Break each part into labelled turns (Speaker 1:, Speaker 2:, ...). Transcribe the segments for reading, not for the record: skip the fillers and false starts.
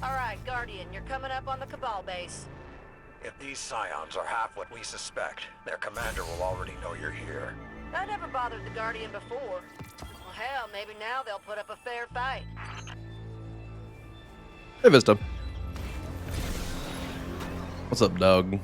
Speaker 1: Alright, Guardian, you're coming up on the Cabal base.
Speaker 2: If these Scions are half what we suspect, their commander will already know you're here.
Speaker 1: I never bothered the Guardian before. Well, hell, maybe now they'll put up a fair fight.
Speaker 3: Hey, Vista. What's up, dog?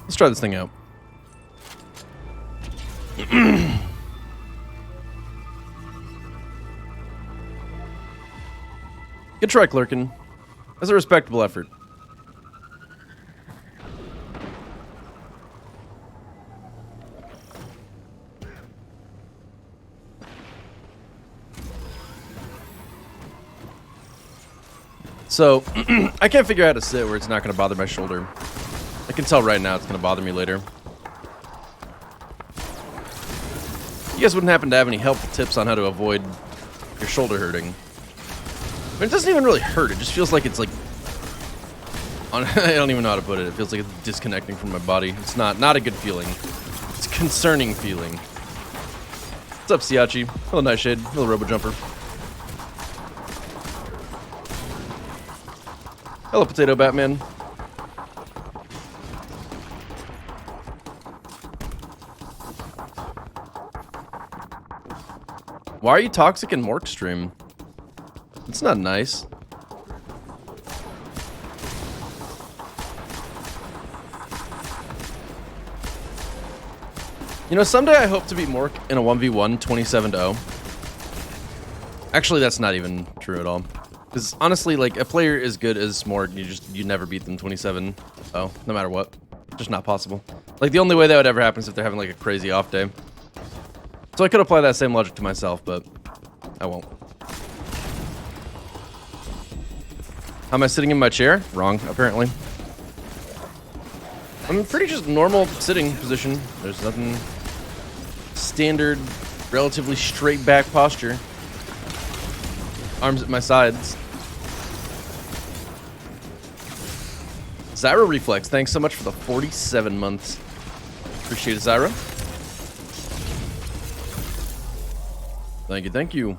Speaker 3: Let's try this thing out. Good try, Clerkin. That's a respectable effort. So, I can't figure out how to sit where it's not going to bother my shoulder. I can tell right now it's going to bother me later. You guys wouldn't happen to have any helpful tips on how to avoid your shoulder hurting? I mean, it doesn't even really hurt. It just feels like it's like... I don't even know how to put it. It feels like it's disconnecting from my body. It's not a good feeling. It's a concerning feeling. What's up, Siachi? Hello, Nightshade. Hello, Robo-Jumper. Hello, Potato Batman. Why are you toxic in Mork's stream? It's not nice. You know, someday I hope to beat Mork in a 1v1 27-0. Actually, that's not even true at all. Because honestly, like, a player as good as Mork, you never beat them 27-0, no matter what. Just not possible. Like, the only way that would ever happen is if they're having like a crazy off day. So I could apply that same logic to myself, but I won't. How am I sitting in my chair? Wrong, apparently. I'm pretty just normal sitting position. There's nothing standard, relatively straight back posture. Arms at my sides. Zyra Reflex, thanks so much for the 47 months. Appreciate it, Zyra. Thank you, thank you.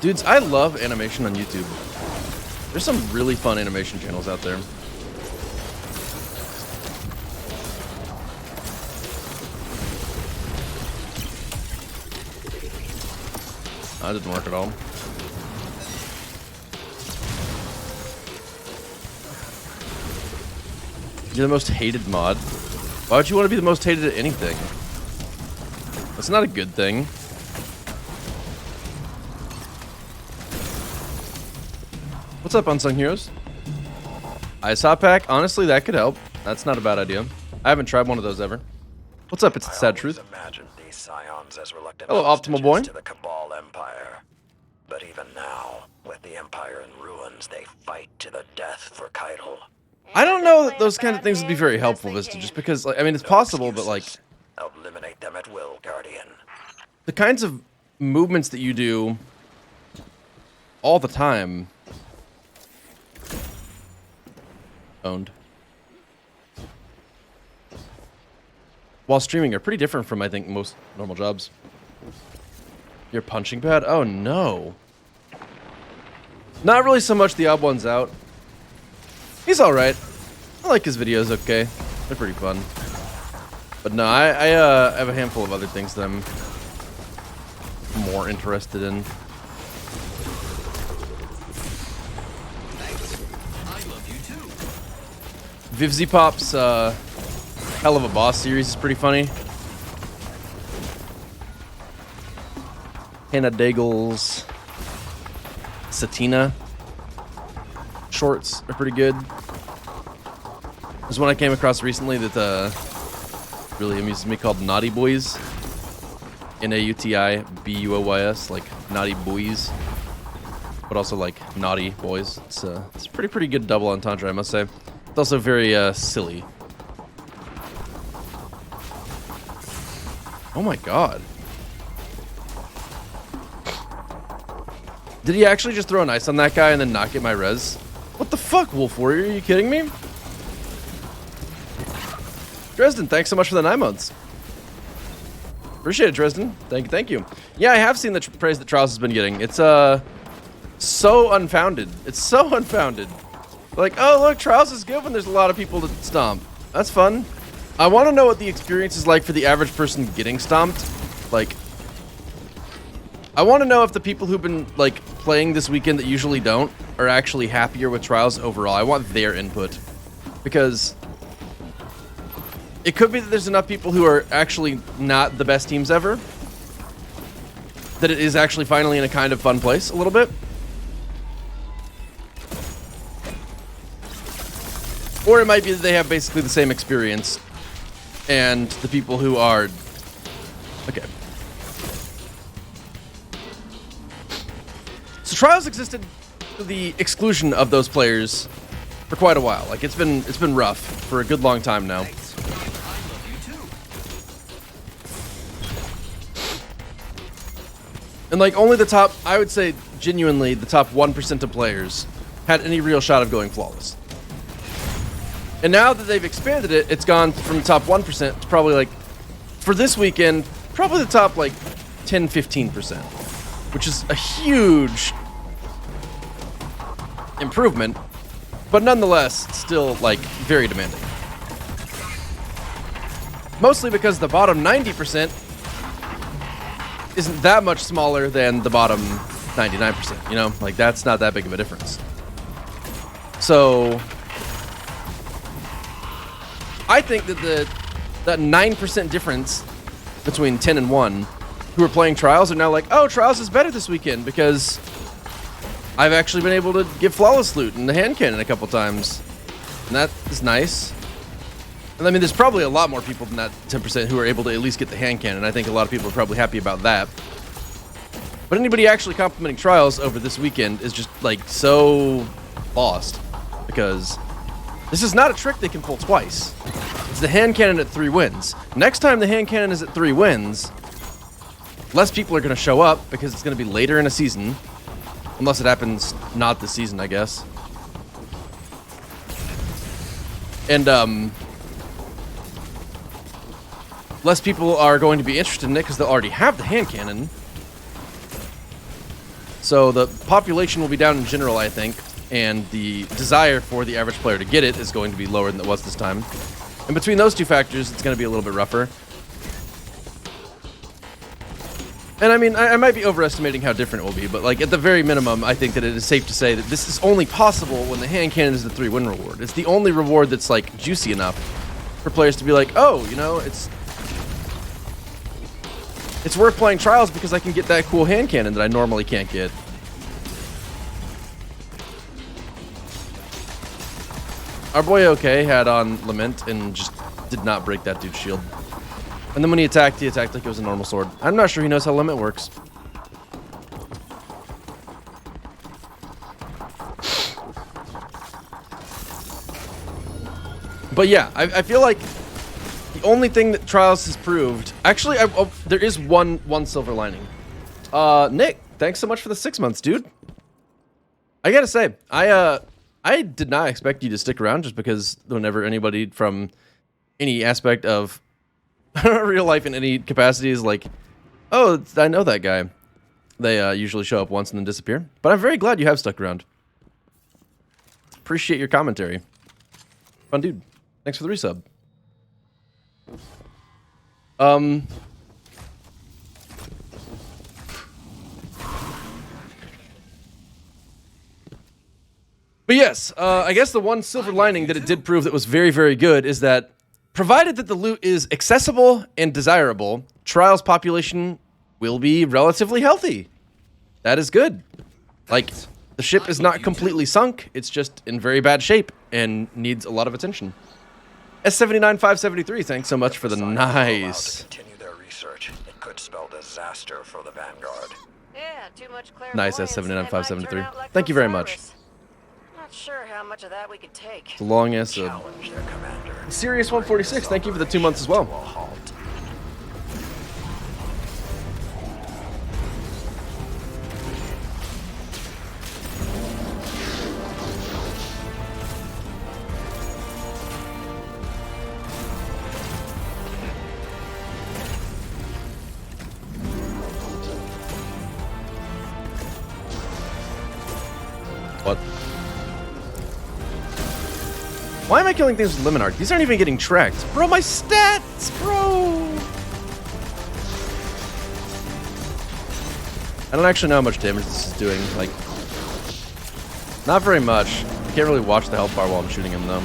Speaker 3: Dudes, I love animation on YouTube. There's some really fun animation channels out there. That didn't work at all. You're the most hated mod. Why would you want to be the most hated at anything? That's not a good thing. What's up, Unsung Heroes? Ice Hot Pack? Honestly, that could help. That's not a bad idea. I haven't tried one of those ever. What's up? It's the Sad Truth.
Speaker 2: These Scions as reluctant
Speaker 3: Hello, Optimal Boy.
Speaker 2: to the Cabal Empire. But even now, with the Empire in ruins, they fight to the death for Keitel.
Speaker 3: I don't know that those kind of things would be very helpful, Vista, just because, like, I mean, it's possible, but, like...
Speaker 2: Eliminate them at will, Guardian.
Speaker 3: The kinds of movements that you do all the time... Owned. While streaming are pretty different from, I think, most normal jobs. Your punching pad? Oh, no. Not really so much the Odd One's out. He's alright. I like his videos, okay. They're pretty fun. But no, I have a handful of other things that I'm more interested in. Vivzy Pop's Hell of a Boss series is pretty funny. Hannah Daigle's Satina shorts are pretty good. There's one I came across recently that really amuses me called Naughty Boys. N-A-U-T-I-B-U-O-Y-S, like Naughty Boys, but also like Naughty Boys. It's pretty good double entendre, I must say. It's also very silly. Oh my god. Did he actually just throw an ice on that guy and then not get my res? What the fuck, Wolf Warrior? Are you kidding me? Dresden, thanks so much for the 9 months. Appreciate it, Dresden. Thank you. Yeah, I have seen the praise that Trials has been getting. It's so unfounded. It's so unfounded. Like, oh look, Trials is good when there's a lot of people to stomp. That's fun. I want to know what the experience is like for the average person getting stomped. Like, I want to know if the people who've been like playing this weekend that usually don't are actually happier with Trials overall. I want their input, because it could be that there's enough people who are actually not the best teams ever that it is actually finally in a kind of fun place a little bit. Or it might be that they have basically the same experience, and the people who are... Okay. So Trials existed to the exclusion of those players for quite a while. Like, it's been rough for a good long time now. And like, only the top, I would say genuinely, the top 1% of players had any real shot of going flawless. And now that they've expanded it, it's gone from the top 1% to probably like, for this weekend, probably the top like 10-15%, which is a huge improvement, but nonetheless, still like very demanding. Mostly because the bottom 90% isn't that much smaller than the bottom 99%, you know? Like, that's not that big of a difference. So I think that that 9% difference between 10 and 1 who are playing Trials are now like, oh, Trials is better this weekend because I've actually been able to get Flawless Loot and the hand cannon a couple times. And that is nice. And I mean, there's probably a lot more people than that 10% who are able to at least get the hand cannon. I think a lot of people are probably happy about that. But anybody actually complimenting Trials over this weekend is just like so lost, because this is not a trick they can pull twice. It's the hand cannon at 3 wins. Next time the hand cannon is at 3 wins, less people are going to show up because it's going to be later in a season. Unless it happens not this season, I guess. And, less people are going to be interested in it because they'll already have the hand cannon. So the population will be down in general, I think. And the desire for the average player to get it is going to be lower than it was this time. And between those two factors, it's going to be a little bit rougher. And I mean, I might be overestimating how different it will be, but like at the very minimum, I think that it is safe to say that this is only possible when the hand cannon is the 3-win reward. It's the only reward that's like juicy enough for players to be like, oh, you know, it's worth playing Trials because I can get that cool hand cannon that I normally can't get. Our boy OK had on Lament and just did not break that dude's shield. And then when he attacked like it was a normal sword. I'm not sure he knows how Limit works. But yeah, I feel like the only thing that Trials has proved... Actually, there is one silver lining. Nick, thanks so much for the 6 months, dude. I gotta say, I did not expect you to stick around just because whenever anybody from any aspect of real life in any capacity is like, oh, I know that guy. They usually show up once and then disappear. But I'm very glad you have stuck around. Appreciate your commentary. Fun dude. Thanks for the resub. But yes, I guess the one silver lining that it did prove that was very, very good is that provided that the loot is accessible and desirable, Trials population will be relatively healthy. That is good. Like, the ship is not completely sunk, it's just in very bad shape and needs a lot of attention. S79573, thanks so much for the nice.
Speaker 2: Continue their research. It could spell disaster for the Vanguard.
Speaker 1: Yeah, too much
Speaker 3: Nice, S79573. Thank you very much.
Speaker 1: Not sure how much of that we could take.
Speaker 3: It's a long ass.
Speaker 2: Challenge their commander.
Speaker 3: Sirius 146, thank you for the 2 months as well.
Speaker 2: To a halt.
Speaker 3: Why am I killing things with Lemon Arc? These aren't even getting tracked. Bro, my stats, bro! I don't actually know how much damage this is doing. Like, not very much. I can't really watch the health bar while I'm shooting him, though.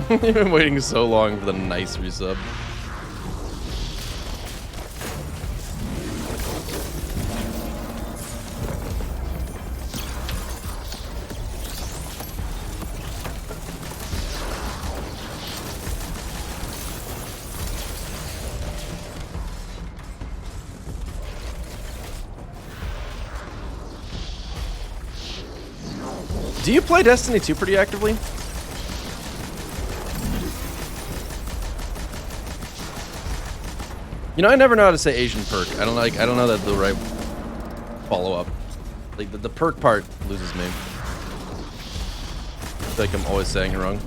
Speaker 3: You've been waiting so long for the nice resub. Do you play Destiny 2 pretty actively? You know, I never know how to say Asian perk. I don't know that the right follow-up. Like, the perk part loses me. I feel like I'm always saying it wrong.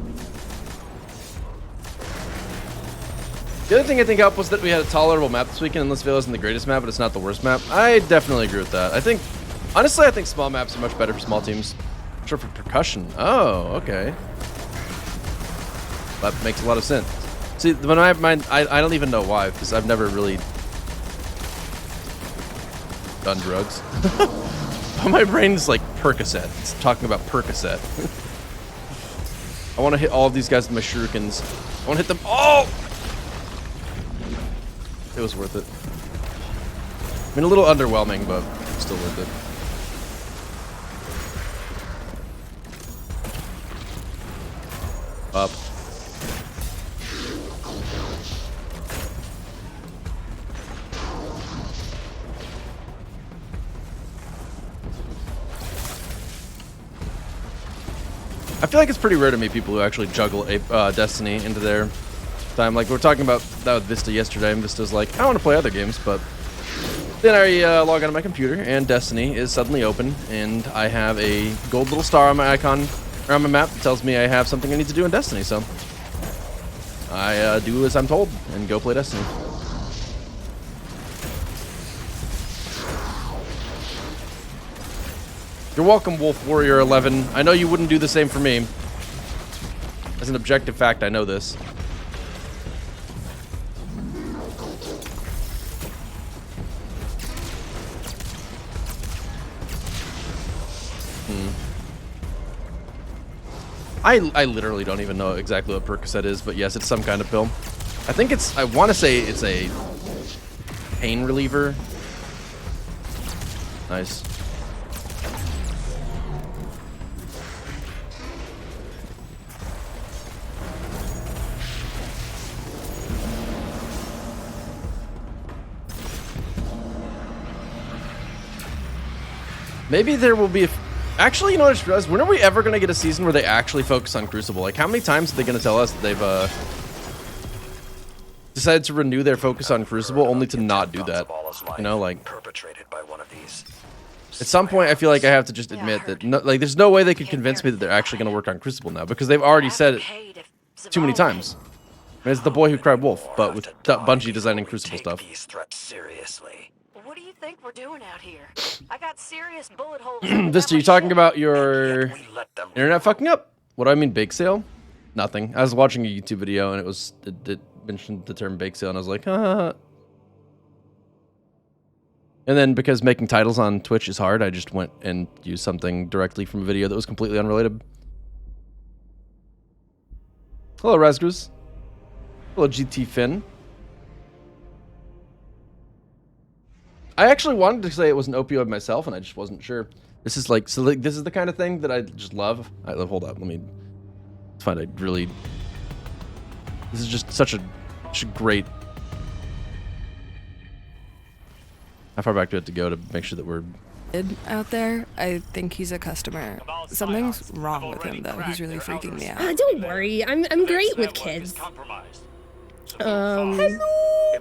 Speaker 3: The other thing I think helped was that we had a tolerable map this weekend. Endless Vale isn't the greatest map, but it's not the worst map. I definitely agree with that. Honestly, I think small maps are much better for small teams. Sure, for percussion. Oh, okay. That makes a lot of sense. See, when I don't even know why, because I've never really done drugs. But my brain's like Percocet. It's talking about Percocet. I want to hit all of these guys with my shurikens. I want to hit them all! It was worth it. I mean, a little underwhelming, but still worth it. Up. I feel like it's pretty rare to meet people who actually juggle Destiny into their time. Like, we were talking about that with Vista yesterday, and Vista's like, I want to play other games, but then I log onto my computer, and Destiny is suddenly open, and I have a gold little star on my icon, or on my map that tells me I have something I need to do in Destiny, so I do as I'm told, and go play Destiny. You're welcome, Wolf Warrior 11. I know you wouldn't do the same for me. As an objective fact, I know this. I literally don't even know exactly what Percocet is, but yes, it's some kind of pill. I think it's, I want to say it's a pain reliever. Nice. Maybe there will be actually, you know what I just realized? When are we ever going to get a season where they actually focus on Crucible? Like, how many times are they going to tell us that they've decided to renew their focus on Crucible only to not do that? You know, like,
Speaker 2: perpetrated by one of these.
Speaker 3: at some point I feel like I have to just admit that like there's no way they could convince me that they're actually going to work on Crucible now, because they've already said it too many times. I mean, it's the boy who cried wolf, but with Bungie designing Crucible stuff.
Speaker 2: These threats seriously.
Speaker 1: What do you think we're doing out here? I got serious bullet holes.
Speaker 3: Vista, you talking about your internet fucking up? What do I mean, bake sale? Nothing. I was watching a YouTube video and it mentioned the term bake sale, and I was like, And then because making titles on Twitch is hard, I just went and used something directly from a video that was completely unrelated. Hello, Razgoose. Hello, GT Finn. I actually wanted to say it was an opioid myself, and I just wasn't sure. This is like, so like, this is the kind of thing that I just love. Hold up, let me find a really. This is just such a great. How far back do I have to go to make sure that we're
Speaker 4: out there? I think he's a customer. Something's wrong with him, though. He's really freaking me out.
Speaker 5: Don't worry, I'm great with kids. Hello,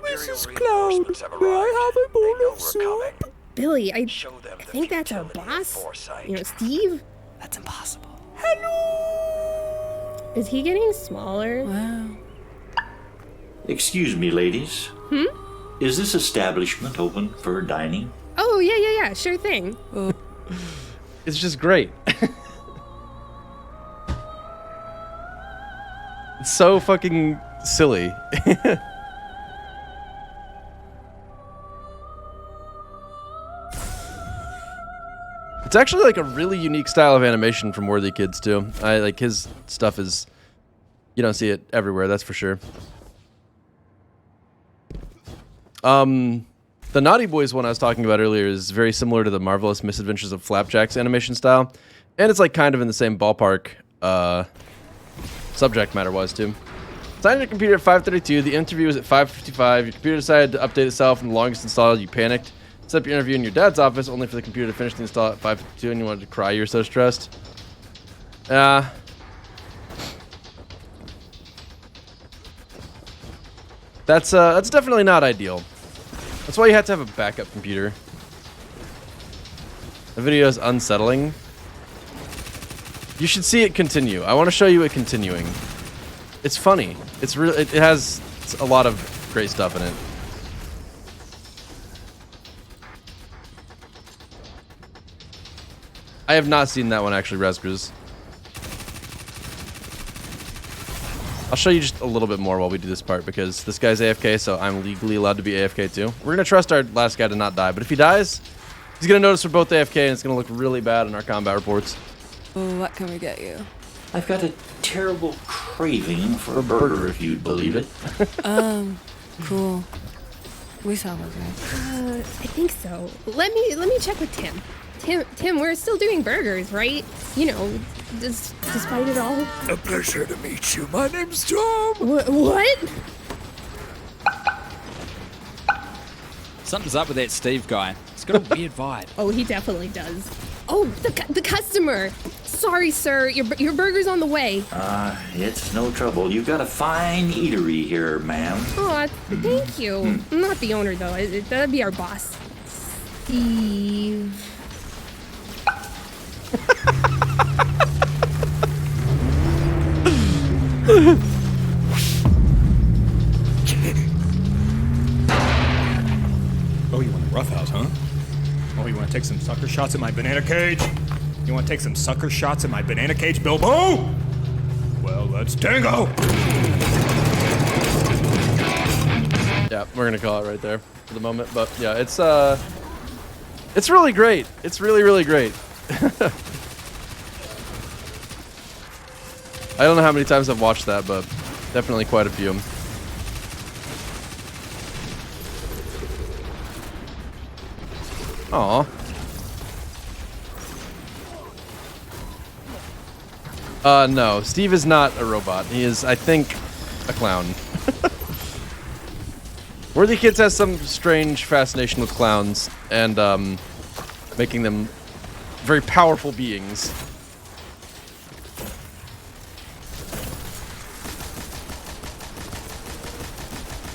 Speaker 2: Mrs. Cloud. May I have a bowl of soup?
Speaker 5: Billy, I think that's our boss. You know, Steve.
Speaker 4: That's impossible.
Speaker 5: Hello. Is he getting smaller?
Speaker 4: Wow.
Speaker 6: Excuse me, ladies. Is this establishment open for dining?
Speaker 5: Oh, yeah, sure thing.
Speaker 3: It's just great. It's so fucking silly. It's actually like a really unique style of animation from Worthy Kids too. I like his stuff is, you don't see it everywhere, that's for sure. The Naughty Boys one I was talking about earlier is very similar to the Marvelous Misadventures of Flapjack's animation style, and it's like kind of in the same ballpark, subject matter-wise too. Signed your computer at 5:32. The interview was at 5:55. Your computer decided to update itself, and the longest install. You panicked. Set up your interview in your dad's office, only for the computer to finish the install at 5:52, and you wanted to cry. You were so stressed. That's definitely not ideal. That's why you have to have a backup computer. The video is unsettling. You should see it continue. I want to show you it continuing. It's funny. It's real. It has a lot of great stuff in it. I have not seen that one actually, Resgers. I'll show you just a little bit more while we do this part because this guy's AFK, so I'm legally allowed to be AFK too. We're gonna trust our last guy to not die, but if he dies, he's gonna notice we're both AFK and it's gonna look really bad in our combat reports.
Speaker 4: What can we get you?
Speaker 6: I've got a terrible craving for a burger, if you'd believe it.
Speaker 4: Cool. We saw those guys.
Speaker 5: I think so. Let me check with Tim. Tim, we're still doing burgers, right? You know, despite it all.
Speaker 7: A pleasure to meet you. My name's Tom.
Speaker 5: What?
Speaker 8: Something's up with that Steve guy. He's got a weird vibe.
Speaker 5: Oh, he definitely does. Oh, the customer. Sorry, sir. Your burger's on the way.
Speaker 6: It's no trouble. You've got a fine eatery here, ma'am.
Speaker 5: Aw, thank you. I'm not the owner, though. That'd be our boss. Steve.
Speaker 7: Oh, you want a roughhouse, huh? Oh, you want to take some sucker shots at my banana cage? You want to take some sucker shots at my banana cage, Bilbo? Well, let's tango!
Speaker 3: Yeah, we're gonna call it right there for the moment, but yeah, it's really great. It's really, really great. I don't know how many times I've watched that, but definitely quite a few. Aw. No, Steve is not a robot. He is, I think, a clown. Worthy Kids has some strange fascination with clowns and making them very powerful beings.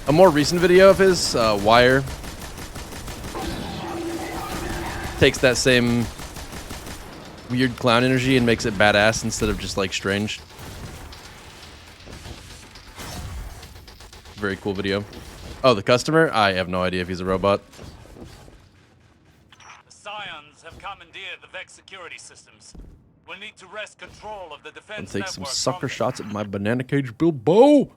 Speaker 3: A more recent video of his, Wire, takes that same weird clown energy and makes it badass instead of just like strange. Very cool video. Oh, the customer? I have no idea if he's a robot.
Speaker 9: The Scions have commandeered the Vex security systems. We'll need to wrest control of the defense
Speaker 3: I'll take some
Speaker 9: network
Speaker 3: sucker
Speaker 9: from
Speaker 3: shots at my banana cage, Bilbo.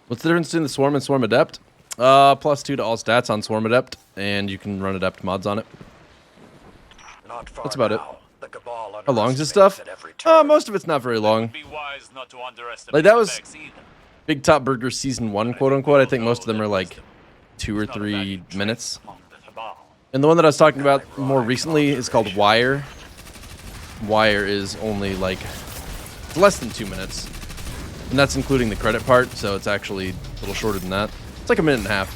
Speaker 3: What's the difference between the Swarm and Swarm Adept? +2 to all stats on Swarm Adept, and you can run Adept mods on it.
Speaker 2: Not far
Speaker 3: That's about it.
Speaker 2: now. The Cabal
Speaker 3: How long is this
Speaker 2: underestimates
Speaker 3: stuff?
Speaker 2: at every turn.
Speaker 3: Most of it's not very long.
Speaker 9: Be wise not to underestimate
Speaker 3: Like, that
Speaker 9: the
Speaker 3: was
Speaker 9: Vex either.
Speaker 3: Big Top Burger Season 1, quote-unquote. I think most of them are like 2 or 3 minutes.
Speaker 9: Among the Cabal.
Speaker 3: And the one that I was talking about more recently is called Wire. Wire is only like less than 2 minutes. And that's including the credit part, so it's actually a little shorter than that. It's like 1.5 minutes.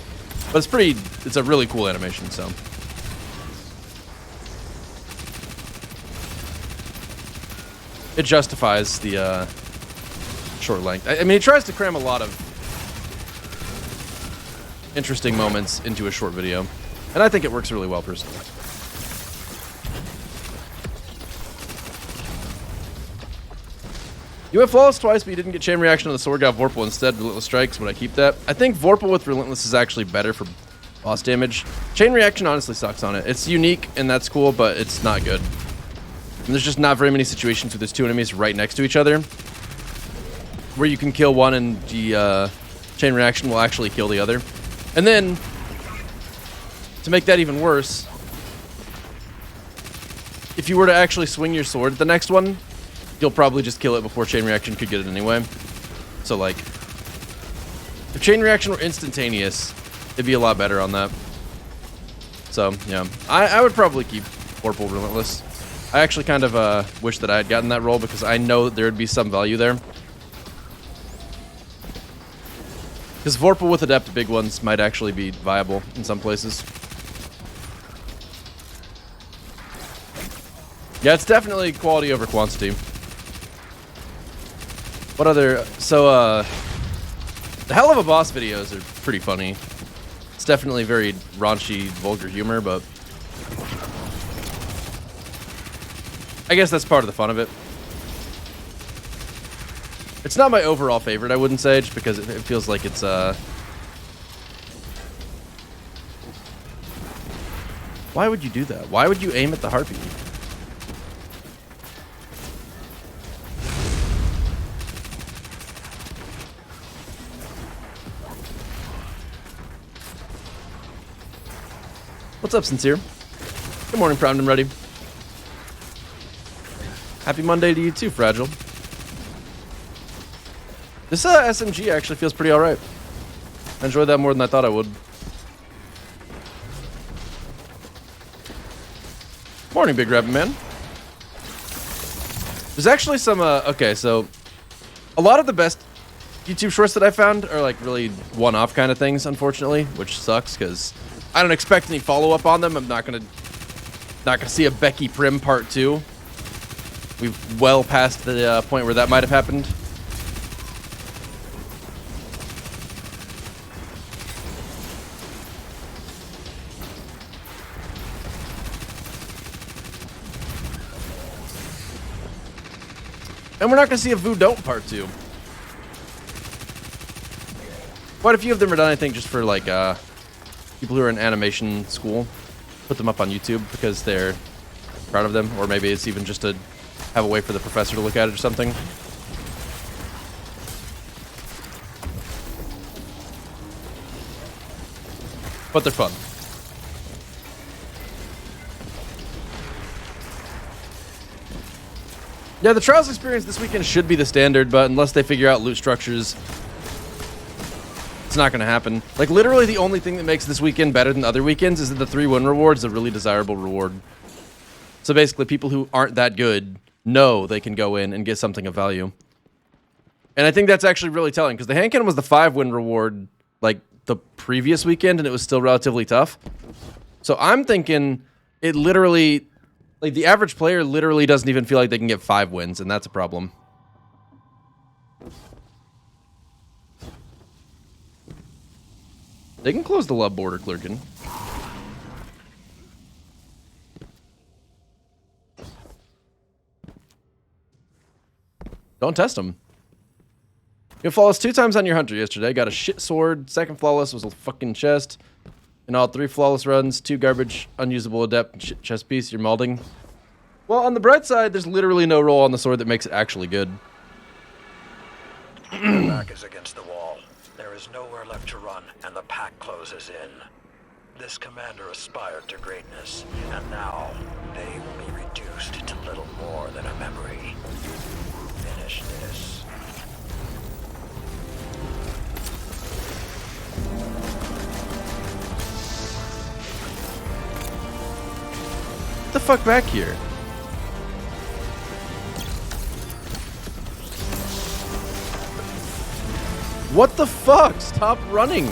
Speaker 3: But it's a really cool animation, so. It justifies the short length. I mean, it tries to cram a lot of interesting moments into a short video. And I think it works really well, personally. You went flawless twice, but you didn't get chain reaction on the sword. Got Vorpal instead. Relentless strikes. Would I keep that? I think Vorpal with Relentless is actually better for boss damage. Chain reaction honestly sucks on it. It's unique and that's cool, but it's not good. And there's just not very many situations where there's two enemies right next to each other where you can kill one and the chain reaction will actually kill the other. And then, to make that even worse, if you were to actually swing your sword at the next one, you'll probably just kill it before chain reaction could get it anyway. So, like, if chain reaction were instantaneous, it'd be a lot better on that. So, yeah. I would probably keep Vorpal Relentless. I actually kind of wish that I had gotten that role because I know that there would be some value there. Because Vorpal with Adept big ones might actually be viable in some places. Yeah, it's definitely quality over quantity. What other... So, the Hell of a Boss videos are pretty funny. It's definitely very raunchy, vulgar humor, but... I guess that's part of the fun of it. It's not my overall favorite, I wouldn't say, just because it feels like it's, Why would you do that? Why would you aim at the harpy? What's up, Sincere? Good morning, Primed and Ready. Happy Monday to you too, Fragile. This SMG actually feels pretty alright. I enjoyed that more than I thought I would. Morning, Big Rabbit Man. There's actually some, okay, so a lot of the best YouTube shorts that I found are like really one-off kind of things, unfortunately, which sucks because I don't expect any follow-up on them. I'm not gonna see a Becky Prim part 2. We've well past the point where that might have happened. And we're not going to see a Vu Don't Part 2. Quite a few of them are done, I think, just for, like, people who are in animation school. Put them up on YouTube because they're proud of them. Or maybe it's even just to have a way for the professor to look at it or something. But they're fun. Yeah, the Trials experience this weekend should be the standard, but unless they figure out loot structures, it's not going to happen. Like, literally the only thing that makes this weekend better than other weekends is that the 3-win reward is a really desirable reward. So basically, people who aren't that good know they can go in and get something of value. And I think that's actually really telling, because the hand cannon was the 5-win reward, like, the previous weekend, and it was still relatively tough. So I'm thinking it literally... Like, the average player literally doesn't even feel like they can get 5 wins, and that's a problem. They can close the love border, Clerkin. Don't test them. You flawless 2 times on your hunter yesterday. Got a shit sword. Second flawless was a fucking chest. In all 3 flawless runs, 2 garbage, unusable adept, and shit chest piece. You're malding. Well, on the bright side, there's literally no roll on the sword that makes it actually good.
Speaker 2: The back is against the wall. There is nowhere left to run, and the pack closes in. This commander aspired to greatness, and now they will be reduced to little more than a memory. Finish this.
Speaker 3: Get the fuck back here. What the fuck? Stop running.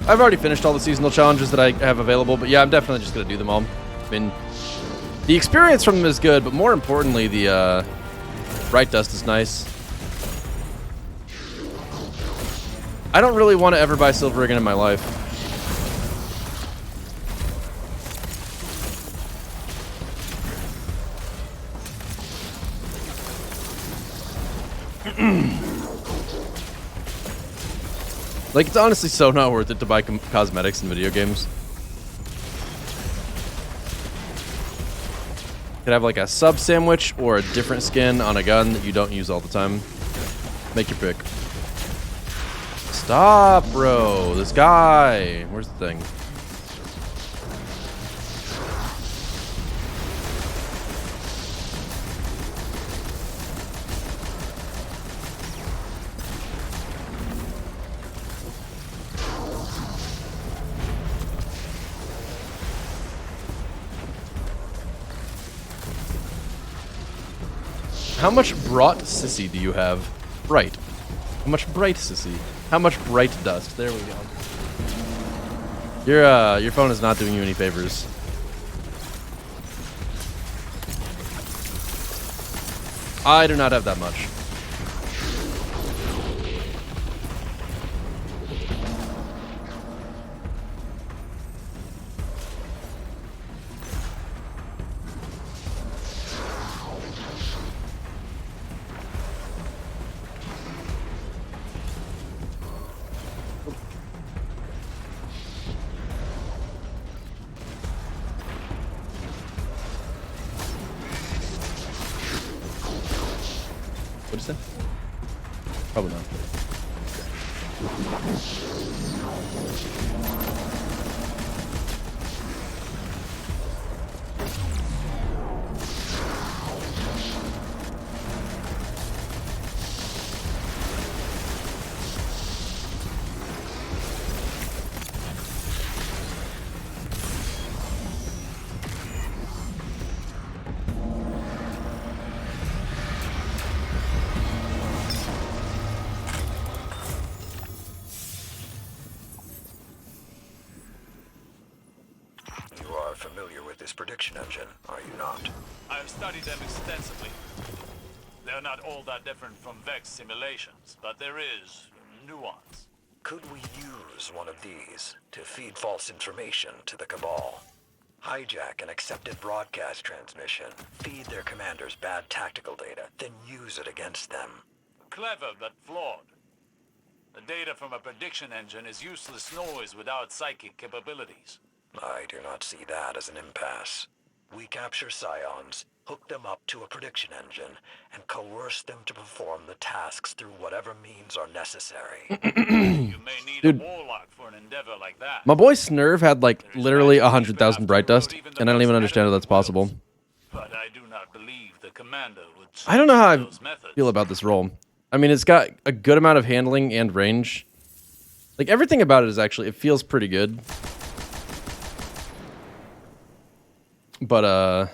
Speaker 3: I've already finished all the seasonal challenges that I have available, but yeah, I'm definitely just going to do them all. I mean, the experience from them is good, but more importantly, the Bright Dust is nice. I don't really want to ever buy silver again in my life. Like, it's honestly so not worth it to buy cosmetics in video games. Could have like a sub sandwich or a different skin on a gun that you don't use all the time. Make your pick. Stop, bro. This guy. Where's the thing? How much brought sissy do you have? Bright. How much bright sissy? How much bright dust? There we go. Your phone is not doing you any favors. I do not have that much. What'd you say? Probably not.
Speaker 2: Familiar with this prediction engine, are you not?
Speaker 9: I have studied them extensively. They're not all that different from Vex simulations, but there is nuance.
Speaker 2: Could we use one of these to feed false information to the Cabal? Hijack an accepted broadcast transmission, feed their commanders bad tactical data, then use it against them.
Speaker 9: Clever, but flawed. The data from a prediction engine is useless noise without psychic capabilities.
Speaker 2: I do not see that as an impasse. We capture scions, hook them up to a prediction engine, and coerce them to perform the tasks through whatever means are necessary.
Speaker 9: You may need
Speaker 3: Dude.
Speaker 9: a warlock for an endeavor like that.
Speaker 3: My boy Snurv had like literally 100,000 bright dust, and I don't even understand how that's possible.
Speaker 9: But I do not believe the commander would
Speaker 3: I don't know how I
Speaker 9: those methods.
Speaker 3: feel about this role. I mean, it's got a good amount of handling and range. Like, everything about it is actually, it feels pretty good. But, I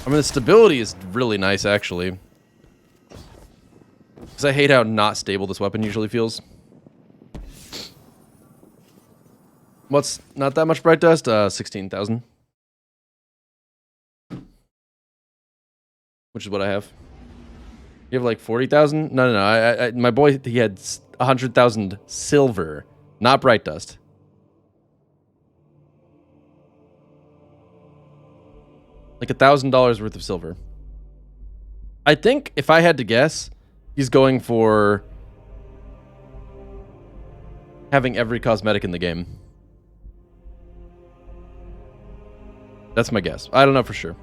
Speaker 3: mean, the stability is really nice, actually. Because I hate how not stable this weapon usually feels. What's not that much bright dust? 16,000. Which is what I have. You have like 40,000? No. My boy, he had 100,000 silver, not bright dust. Like $1,000 worth of silver. I think if I had to guess, he's going for having every cosmetic in the game. That's my guess. I don't know for sure.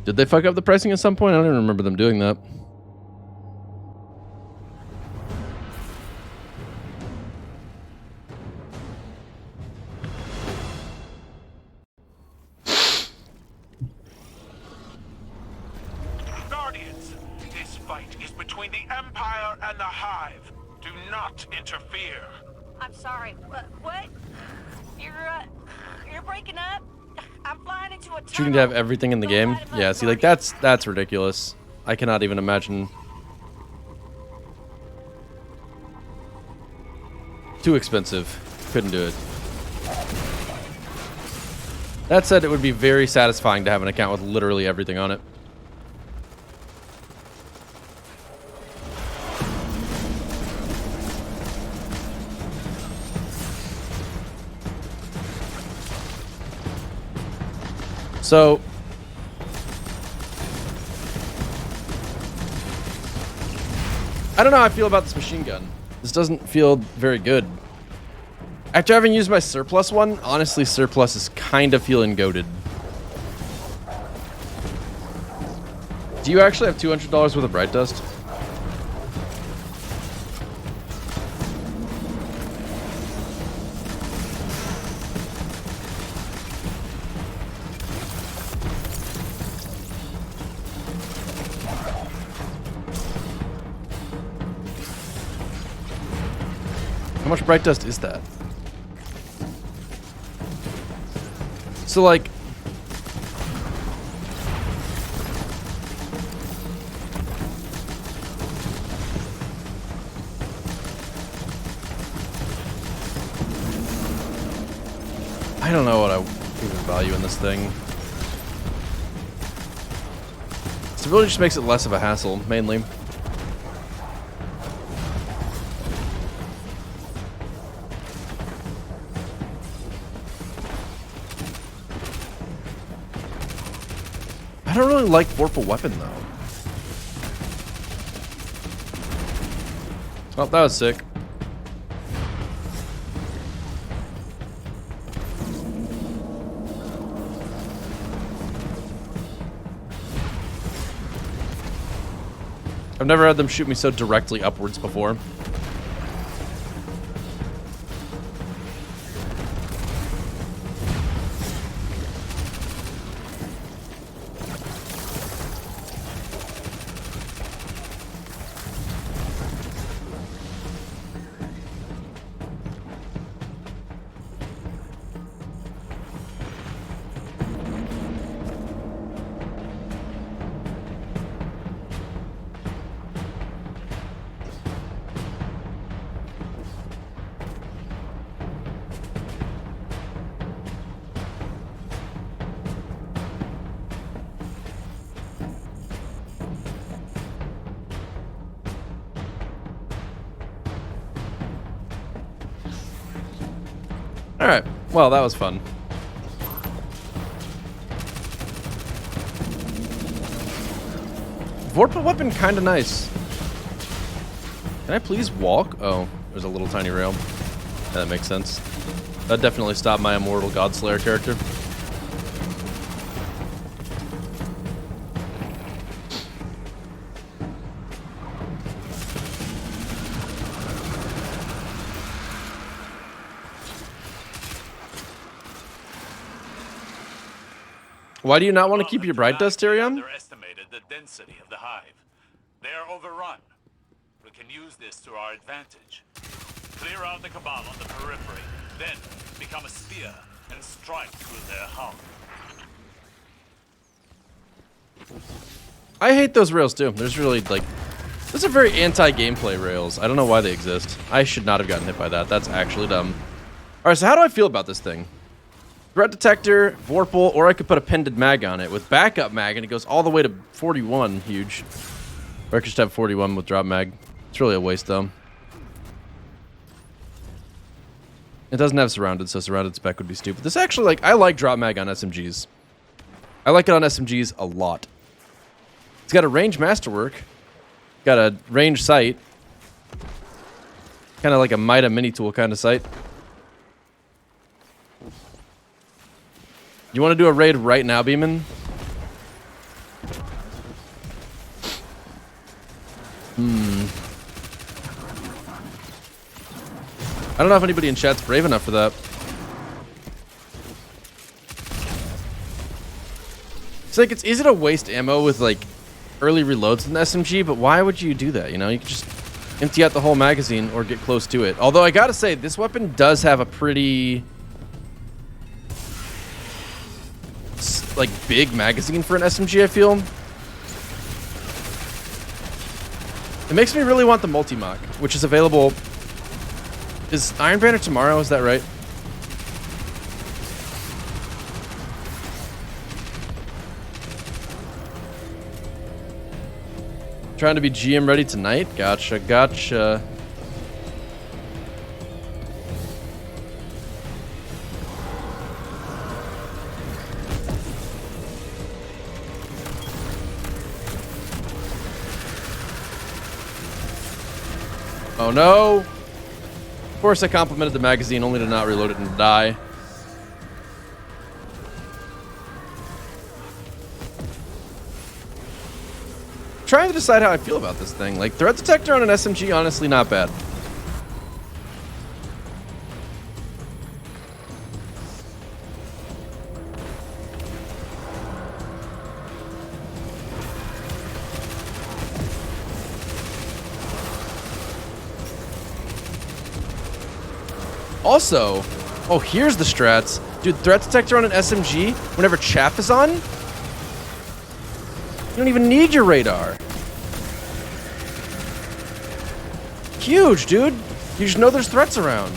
Speaker 3: Did they fuck up the pricing at some point? I don't even remember them doing that.
Speaker 10: Guardians, this fight is between the Empire and the Hive. Do not interfere.
Speaker 1: I'm sorry. What? You're breaking up? I'm flying into a tunnel.
Speaker 3: Shooting to have everything in the game? Yeah, see, like, that's ridiculous. I cannot even imagine. Too expensive. Couldn't do it. That said, it would be very satisfying to have an account with literally everything on it. So I don't know how I feel about this machine gun. This doesn't feel very good. After having used my surplus one, honestly, surplus is kind of feeling goated. Do you actually have $200 worth of bright dust? How much bright dust is that? So like, I don't know what I give value in this thing. So it really just makes it less of a hassle, mainly. I don't really like Vorpal Weapon, though. Oh, that was sick. I've never had them shoot me so directly upwards before. Alright, well, that was fun. Vorpal Weapon kinda nice. Can I please walk? Oh, there's a little tiny rail. Yeah, that makes sense. That definitely stopped my immortal Godslayer character. Why do you not want to keep your bright dust, Tyrion?
Speaker 9: Underestimated the density of the hive. They are overrun. We can use this to our advantage. Clear out the cabal on the periphery, then become a spear and strike through their hull.
Speaker 3: I hate those rails too. There's really like, those are very anti-gameplay rails. I don't know why they exist. I should not have gotten hit by that. That's actually dumb. All right, so how do I feel about this thing? Threat detector, Vorpal, or I could put a pended mag on it with backup mag, and it goes all the way to 41. Huge. Or I could just have 41 with drop mag. It's really a waste, though. It doesn't have surrounded, so surrounded spec would be stupid. This actually, like, I like drop mag on SMGs. I like it on SMGs a lot. It's got a range masterwork. Got a range sight. Kind of like a Mida mini tool kind of sight. You want to do a raid right now, Beeman? I don't know if anybody in chat's brave enough for that. It's like, it's easy to waste ammo with, like, early reloads in the SMG, but why would you do that, you know? You could just empty out the whole magazine or get close to it. Although, I gotta say, this weapon does have a pretty... like big magazine for an SMG, I feel. It makes me really want the multi-mock, which is available. Is Iron Banner tomorrow? Is that right? Trying to be GM ready tonight? Gotcha, gotcha. Oh no! Of course I complimented the magazine only to not reload it and die. Trying to decide how I feel about this thing. Like, threat detector on an SMG, honestly not bad. Also, oh, here's the strats. Dude, threat detector on an SMG, whenever chaff is on, you don't even need your radar. Huge, dude. You just know there's threats around.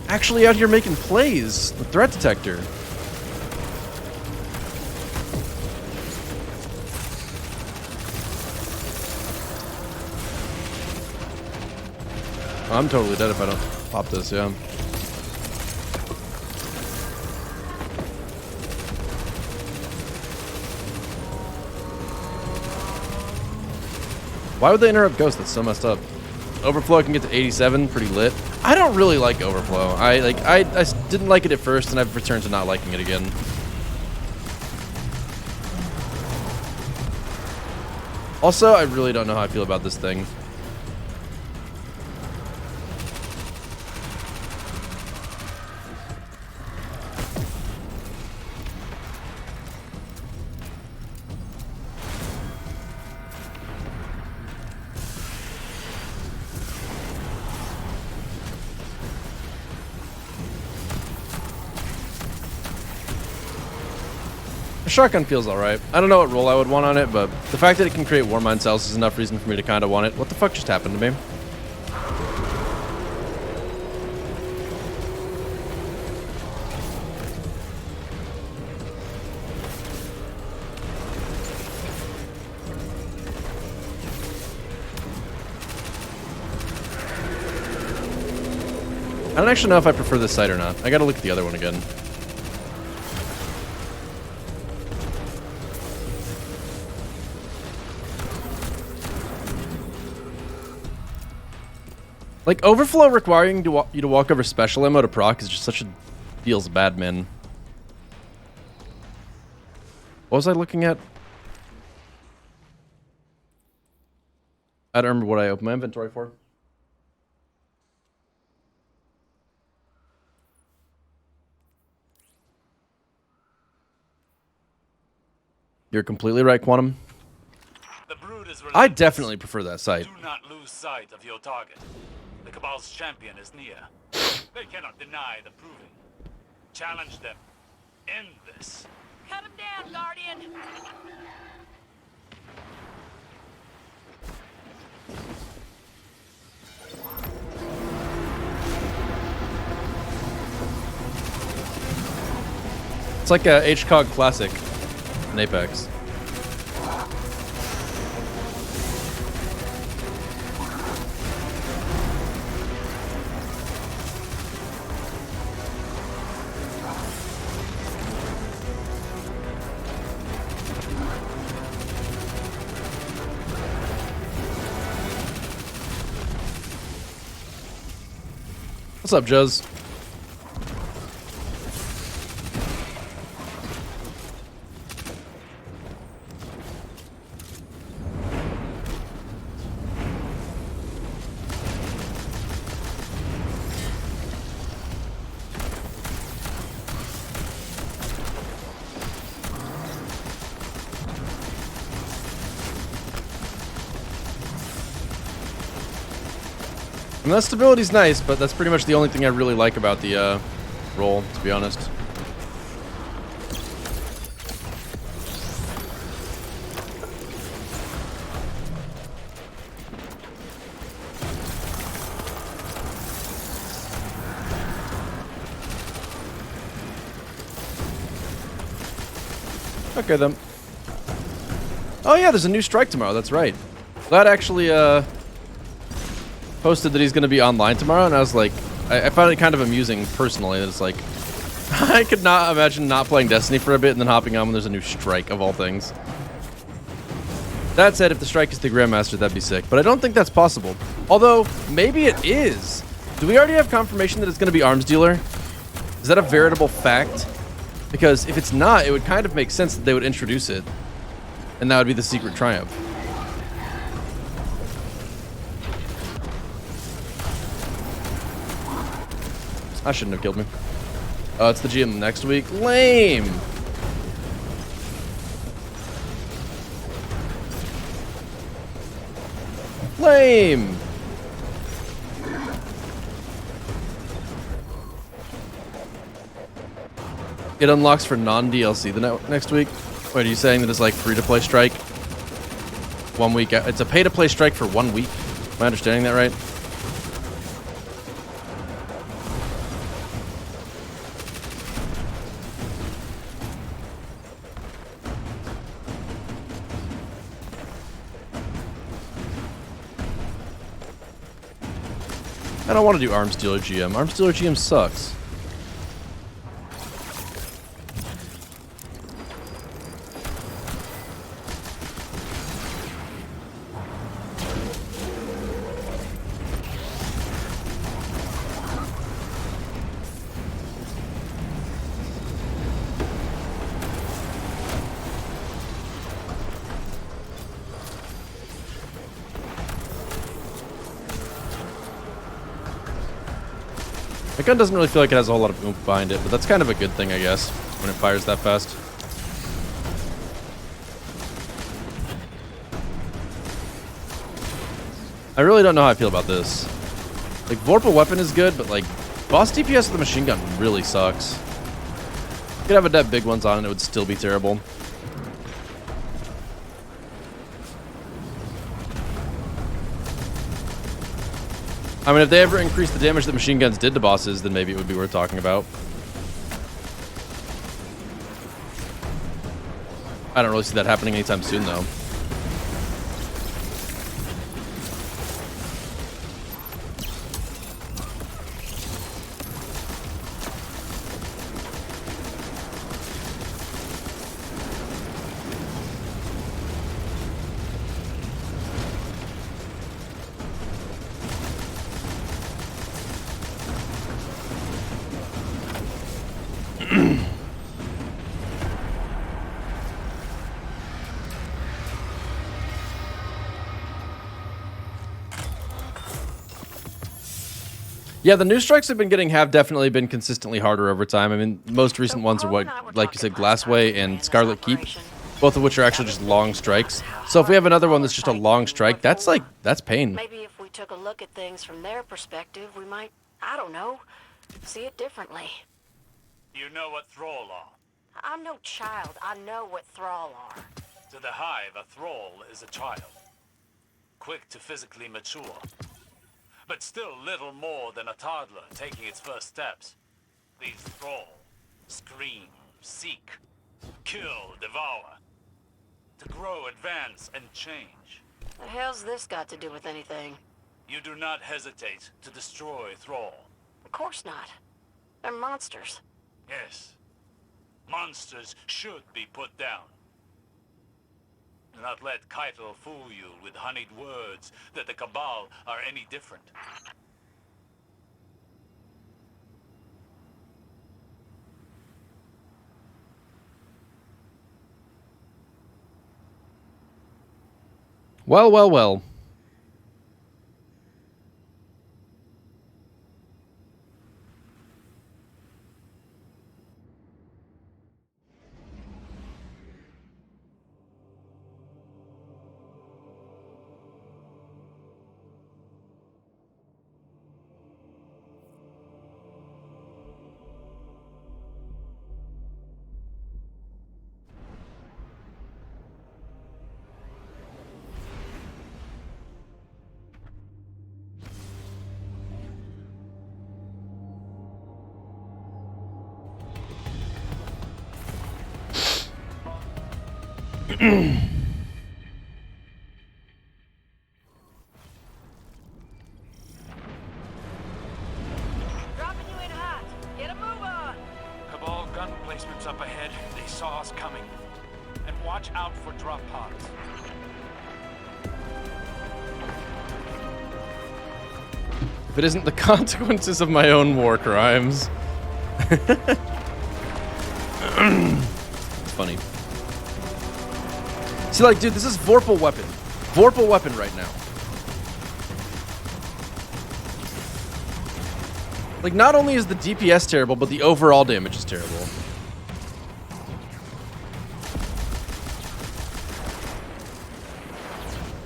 Speaker 3: Actually out here making plays with threat detector. I'm totally dead if I don't pop this, yeah. Why would they interrupt Ghost? That's so messed up. Overflow can get to 87, pretty lit. I don't really like Overflow. I didn't like it at first, and I've returned to not liking it again. Also, I really don't know how I feel about this thing. Shotgun feels alright. I don't know what role I would want on it, but the fact that it can create Warmind cells is enough reason for me to kind of want it. What the fuck just happened to me? I don't actually know if I prefer this site or not. I gotta look at the other one again. Like, Overflow requiring you to walk over special ammo to proc is just such a feels bad, man. What was I looking at? I don't remember what I opened my inventory for. You're completely right, Quantum. I definitely prefer that site.
Speaker 9: Do not lose sight of your target. The Cabal's champion is near. They cannot deny the proving. Challenge them. End this.
Speaker 1: Cut him down, Guardian.
Speaker 3: It's like a HCOG classic in Apex. What's up, Joes? I mean, that stability's nice, but that's pretty much the only thing I really like about the roll, to be honest. Okay, then. Oh yeah, there's a new strike tomorrow, that's right. Glad actually, posted that he's going to be online tomorrow, and I was like, I found it kind of amusing personally that it's like, I could not imagine not playing Destiny for a bit and then hopping on when there's a new strike of all things. That said, if the strike is the Grandmaster, that'd be sick. But I don't think that's possible. Although, maybe it is. Do we already have confirmation that it's going to be Arms Dealer? Is that a veritable fact? Because if it's not, it would kind of make sense that they would introduce it. And that would be the secret triumph. I shouldn't have killed me. Oh, it's the GM next week. Lame. Lame. It unlocks for non-DLC the next week. Wait, are you saying that it's like free-to-play strike? 1 week. It's a pay-to-play strike for 1 week. Am I understanding that right? I don't want to do Arms Dealer GM. Arms Dealer GM sucks. The gun doesn't really feel like it has a whole lot of oomph behind it, but that's kind of a good thing, I guess, when it fires that fast. I really don't know how I feel about this. Like, Vorpal weapon is good, but like, boss DPS with the machine gun really sucks. You could have a dead big ones on it, it would still be terrible. I mean, if they ever increased the damage that machine guns did to bosses, then maybe it would be worth talking about. I don't really see that happening anytime soon, though. Yeah, the new strikes have definitely been consistently harder over time. I mean, most recent ones are what, like you said, Glassway and Scarlet Keep, both of which are actually just long strikes. So if we have another one that's just a long strike, that's pain.
Speaker 1: Maybe if we took a look at things from their perspective, we might, I don't know, see it differently.
Speaker 9: You know what thrall are.
Speaker 1: I'm no child. I know what thrall are.
Speaker 9: To the Hive, a thrall is a child. Quick to physically mature. But still little more than a toddler taking its first steps. These thrall scream, seek, kill, devour. To grow, advance, and change.
Speaker 1: The hell's this got to do with anything?
Speaker 9: You do not hesitate to destroy thrall.
Speaker 1: Of course not. They're monsters.
Speaker 9: Yes. Monsters should be put down. Do not let Keitel fool you with honeyed words that the Cabal are any different.
Speaker 3: Well, well, well.
Speaker 1: Dropping you in hot. Get a move on.
Speaker 10: Cabal gun placements up ahead. They saw us coming. And watch out for drop pods.
Speaker 3: If it isn't the consequences of my own war crimes. It's funny. See, like, dude, this is Vorpal weapon. Vorpal weapon right now. Like, not only is the DPS terrible, but the overall damage is terrible.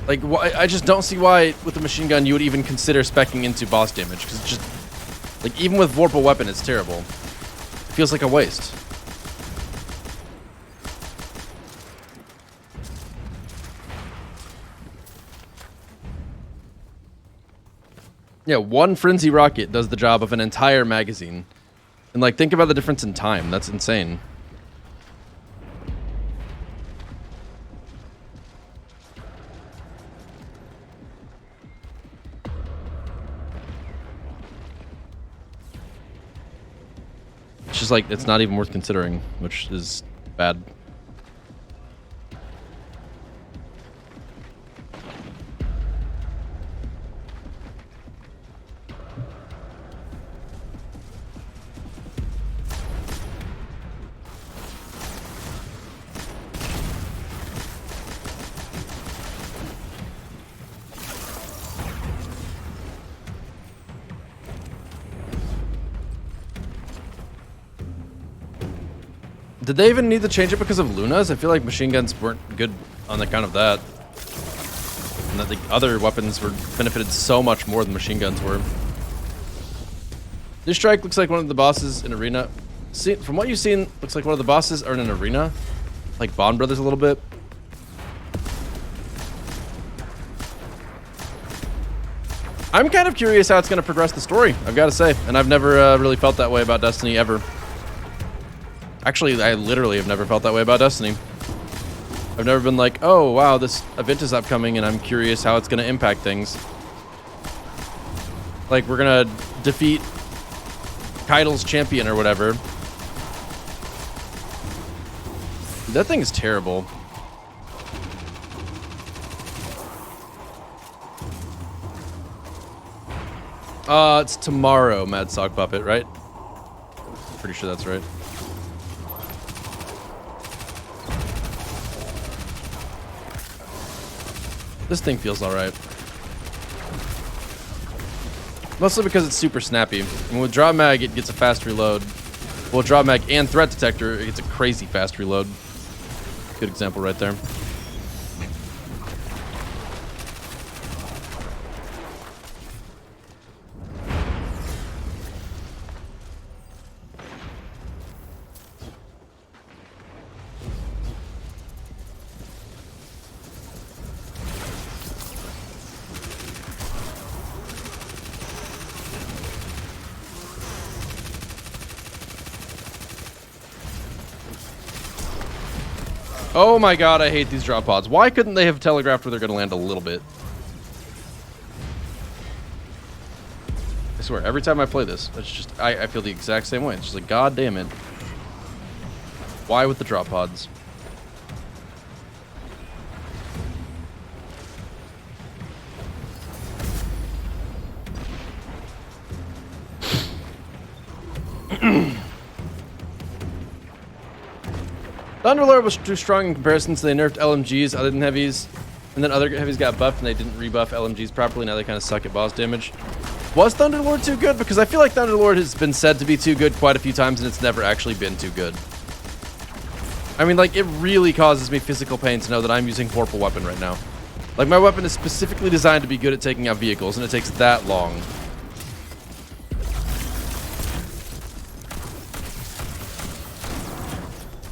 Speaker 3: Like, I just don't see why, with the machine gun, you would even consider speccing into boss damage. Because it's just... Like, even with Vorpal weapon, it's terrible. It feels like a waste. Yeah, one Frenzy Rocket does the job of an entire magazine. And, like, think about the difference in time. That's insane. It's just, like, it's not even worth considering, which is bad. Did they even need to change it because of Lunas? I feel like machine guns weren't good on account of that. And that the other weapons were benefited so much more than machine guns were. This strike looks like one of the bosses in Arena. See, from what you've seen, looks like one of the bosses are in an Arena. Like Bond Brothers a little bit. I'm kind of curious how it's going to progress the story, I've got to say. And I've never really felt that way about Destiny ever. Actually, I literally have never felt that way about Destiny. I've never been like, oh, wow, this event is upcoming and I'm curious how it's going to impact things. Like, we're going to defeat Keidel's champion or whatever. That thing is terrible. It's tomorrow, Mad Sock Puppet, right? Pretty sure that's right. This thing feels alright. Mostly because it's super snappy. And with Drop Mag, it gets a fast reload. Well, Drop Mag and Threat Detector, it gets a crazy fast reload. Good example right there. Oh my god, I hate these drop pods. Why couldn't they have telegraphed where they're going to land a little bit? I swear, every time I play this, it's just, I feel the exact same way. It's just like, god damn it. Why with the drop pods? Thunderlord was too strong in comparison, so they nerfed LMGs other than heavies. And then other heavies got buffed and they didn't rebuff LMGs properly. Now they kind of suck at boss damage. Was Thunderlord too good? Because I feel like Thunderlord has been said to be too good quite a few times and it's never actually been too good. I mean, like, it really causes me physical pain to know that I'm using Vorpal weapon right now. Like, my weapon is specifically designed to be good at taking out vehicles and it takes that long.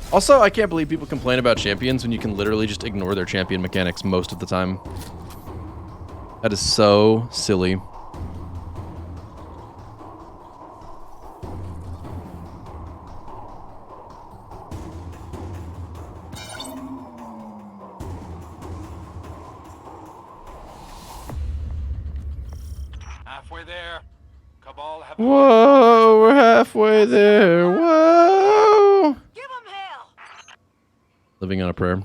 Speaker 3: Also, I can't believe people complain about champions when you can literally just ignore their champion mechanics most of the time. That is so silly.
Speaker 10: Halfway there. Cabal have...
Speaker 3: Whoa, we're halfway there. Whoa.
Speaker 1: Give 'em hell!
Speaker 3: Living on a prayer.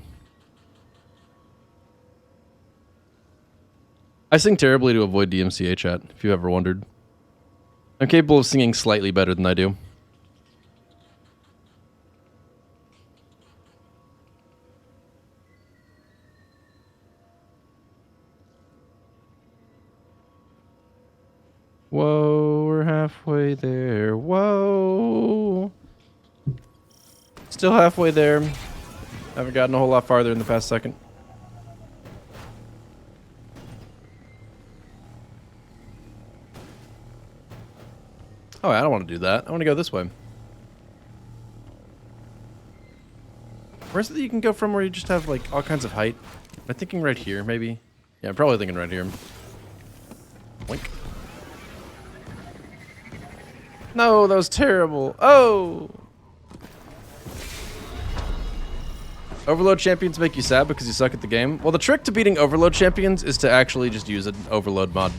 Speaker 3: I sing terribly to avoid DMCA chat, if you ever wondered. I'm capable of singing slightly better than I do. Whoa, we're halfway there. Whoa. Still halfway there. Haven't gotten a whole lot farther in the past second. Oh, I don't want to do that. I want to go this way. Where's it that you can go from where you just have like all kinds of height? Am I thinking right here, maybe? Yeah, I'm probably thinking right here. Wink. No, that was terrible. Oh! Overload champions make you sad because you suck at the game. Well, the trick to beating overload champions is to actually just use an overload mod.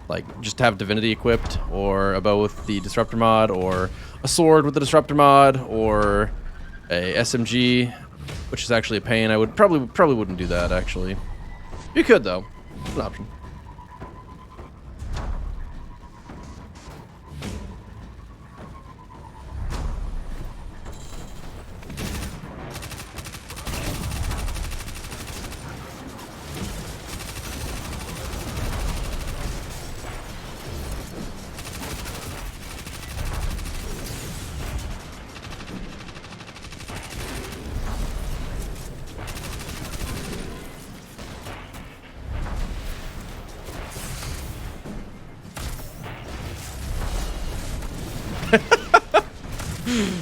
Speaker 3: Like, just have divinity equipped, or a bow with the disruptor mod, or a sword with the disruptor mod, or a SMG, which is actually a pain. I would probably wouldn't do that, actually. You could, though. It's an option.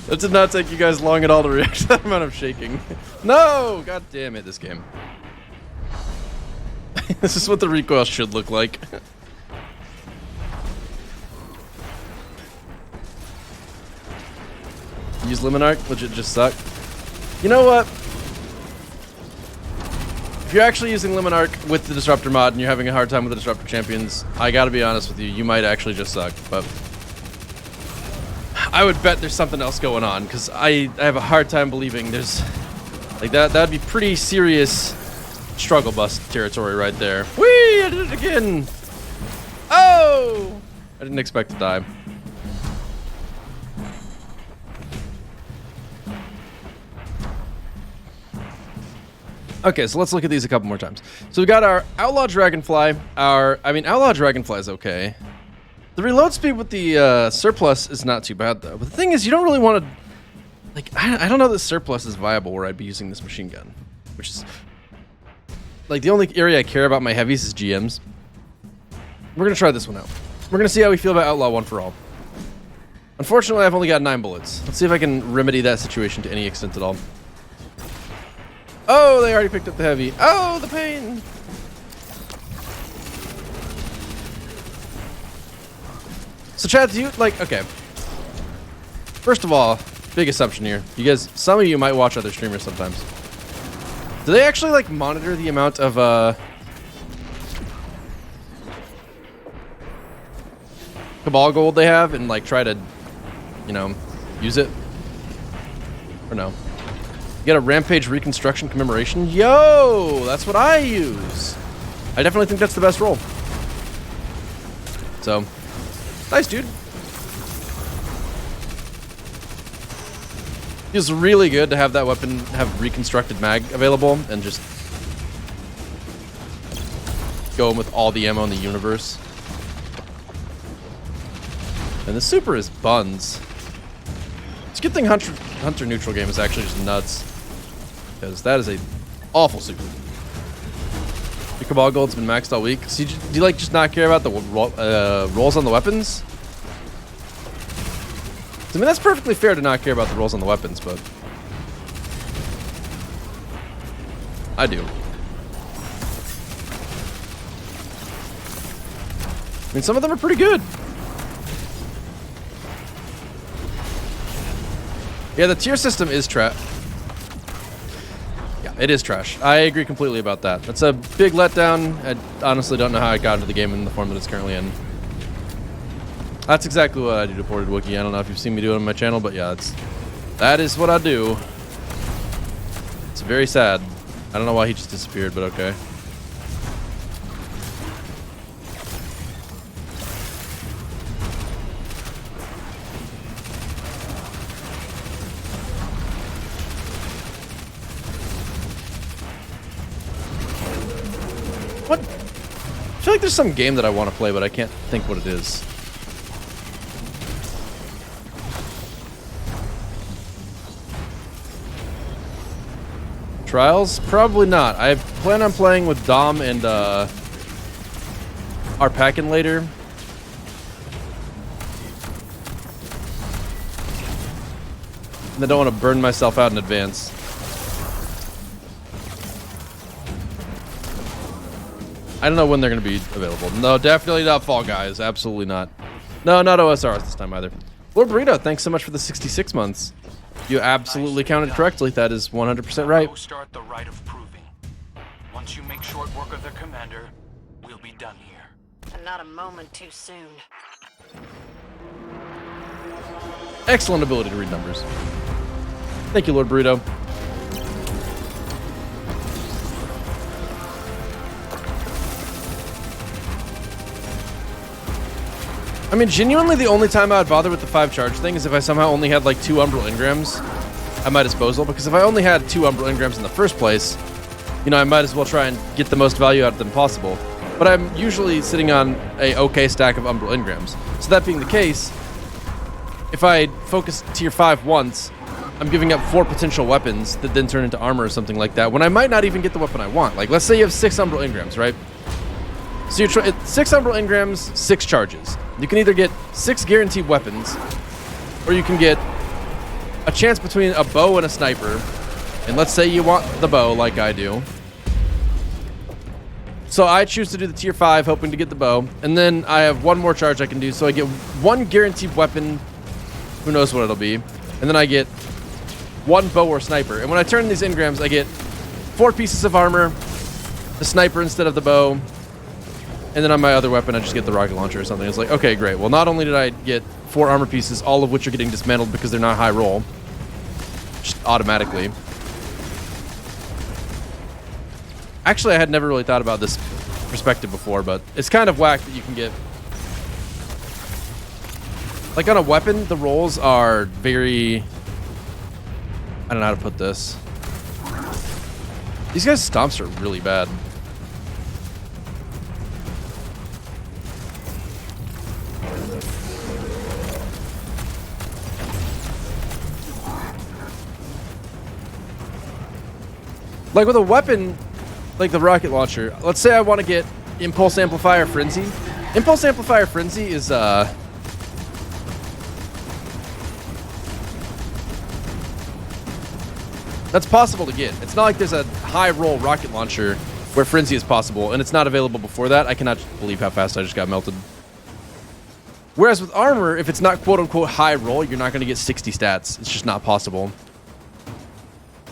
Speaker 3: That did not take you guys long at all to react to that amount of shaking. No! God damn it, this game. This is what the recoil should look like. Use Lemon Arc, legit just suck. You know what? If you're actually using Lemon Arc with the Disruptor mod and you're having a hard time with the Disruptor champions, I gotta be honest with you, you might actually just suck, but I would bet there's something else going on, because I have a hard time believing there's... Like, that'd be pretty serious struggle bus territory right there. Whee! I did it again! Oh! I didn't expect to die. Okay, so let's look at these a couple more times. So we got our Outlaw Dragonfly. Outlaw Dragonfly is okay. The reload speed with the surplus is not too bad, though. But the thing is, you don't really want to... Like, I don't know that surplus is viable where I'd be using this machine gun. Which is... Like, the only area I care about my heavies is GMs. We're going to try this one out. We're going to see how we feel about Outlaw One for All. Unfortunately, I've only got 9 bullets. Let's see if I can remedy that situation to any extent at all. Oh, they already picked up the heavy. Oh, the pain! So Chad, do you, like, okay. First of all, big assumption here. You guys, some of you might watch other streamers sometimes. Do they actually, like, monitor the amount of, Cabal gold they have and, like, try to, you know, use it? Or no? You got a Rampage Reconstruction Commemoration? Yo! That's what I use! I definitely think that's the best roll. So... Nice, dude. Feels really good to have that weapon have reconstructed mag available and just go in with all the ammo in the universe. And the super is buns. It's a good thing Hunter neutral game is actually just nuts, because that is a awful super. Your Cabal Gold's been maxed all week. So do you like just not care about the rolls on the weapons? I mean, that's perfectly fair to not care about the rolls on the weapons, but I do. I mean, some of them are pretty good. Yeah, the tier system is trash. Yeah, it is trash. I agree completely about that. That's a big letdown. I honestly don't know how I got into the game in the form that it's currently in. That's exactly what I do to Ported Wookiee. I don't know if you've seen me do it on my channel, but yeah, that is what I do. It's very sad. I don't know why he just disappeared, but okay. What? I feel like there's some game that I want to play, but I can't think what it is. Trials? Probably not. I plan on playing with Dom and our packin' later. And I don't want to burn myself out in advance. I don't know when they're going to be available. No, definitely not Fall Guys. Absolutely not. No, not OSRs this time either. Lord Burrito, thanks so much for the 66 months. You absolutely counted correctly. That is 100% right.
Speaker 10: Go start the rite of proving. Once you make short work of their commander, we'll be done here.
Speaker 1: And not a moment too soon.
Speaker 3: Excellent ability to read numbers. Thank you, Lord Burrito. I mean, genuinely, the only time I would bother with the 5 charge thing is if I somehow only had like 2 Umbral Engrams at my disposal. Because if I only had 2 Umbral Engrams in the first place, you know, I might as well try and get the most value out of them possible. But I'm usually sitting on a okay stack of Umbral Engrams. So that being the case, if I focus tier 5 once, I'm giving up 4 potential weapons that then turn into armor or something like that, when I might not even get the weapon I want. Like, let's say you have 6 Umbral Engrams, right? So you're 6 Umbral Engrams, 6 charges. You can either get 6 guaranteed weapons, or you can get a chance between a bow and a sniper. And let's say you want the bow, like I do. So I choose to do the tier 5, hoping to get the bow. And then I have 1 more charge I can do, so I get 1 guaranteed weapon. Who knows what it'll be. And then I get 1 bow or sniper. And when I turn these engrams, I get 4 pieces of armor, the sniper instead of the bow. And then on my other weapon, I just get the rocket launcher or something. It's like, okay, great. Well, not only did I get 4 armor pieces, all of which are getting dismantled because they're not high roll, just automatically. Actually, I had never really thought about this perspective before, but it's kind of whack that you can get... Like, on a weapon, the rolls are very... I don't know how to put this. These guys' stomps are really bad. Like with a weapon, like the rocket launcher, let's say I want to get Impulse Amplifier Frenzy. Impulse Amplifier Frenzy is, that's possible to get. It's not like there's a high roll rocket launcher where Frenzy is possible, and it's not available before that. I cannot believe how fast I just got melted. Whereas with armor, if it's not quote-unquote high roll, you're not going to get 60 stats. It's just not possible.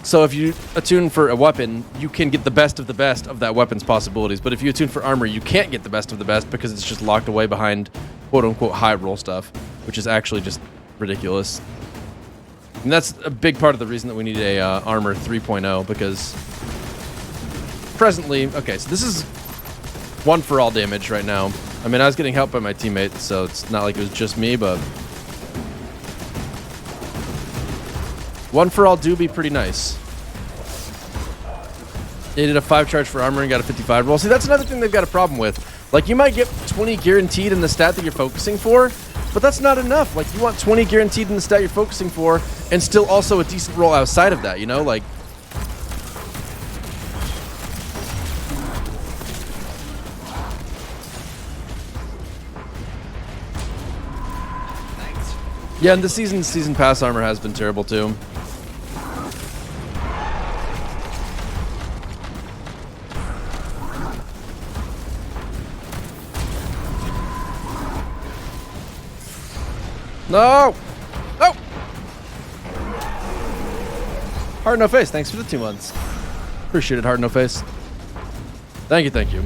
Speaker 3: So if you attune for a weapon, you can get the best of that weapon's possibilities. But if you attune for armor, you can't get the best of the best because it's just locked away behind quote-unquote high roll stuff, which is actually just ridiculous. And that's a big part of the reason that we need a armor 3.0, because presently... Okay, so this is 1-for-all damage right now. I mean, I was getting helped by my teammates, so it's not like it was just me, but... 1-for-all do be pretty nice. They did a 5 charge for armor and got a 55 roll. See, that's another thing they've got a problem with. Like, you might get 20 guaranteed in the stat that you're focusing for, but that's not enough. Like, you want 20 guaranteed in the stat you're focusing for, and still also a decent roll outside of that, you know? Like... Yeah, and the season pass armor has been terrible, too. No! No! Hard No Face, thanks for the 2 months. Appreciate it, Hard No Face. Thank you, thank you.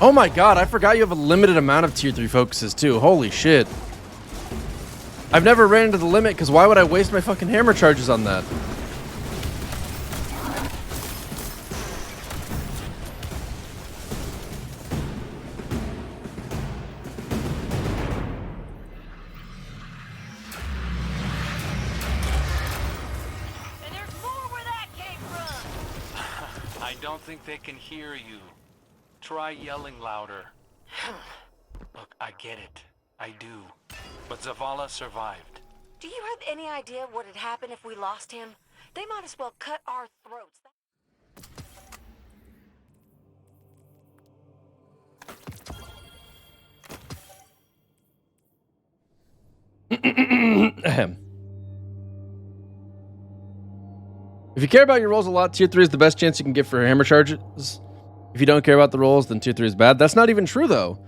Speaker 3: Oh my god, I forgot you have a limited amount of tier 3 focuses too. Holy shit. I've never ran into the limit because why would I waste my fucking hammer charges on that?
Speaker 9: don't think they can hear you. Try yelling louder. Look, I get it. I do. But Zavala survived.
Speaker 1: Do you have any idea what had happened if we lost him? They might as well cut our throats.
Speaker 3: If you care about your rolls a lot, tier 3 is the best chance you can get for hammer charges. If you don't care about the rolls, then tier 3 is bad. That's not even true, though.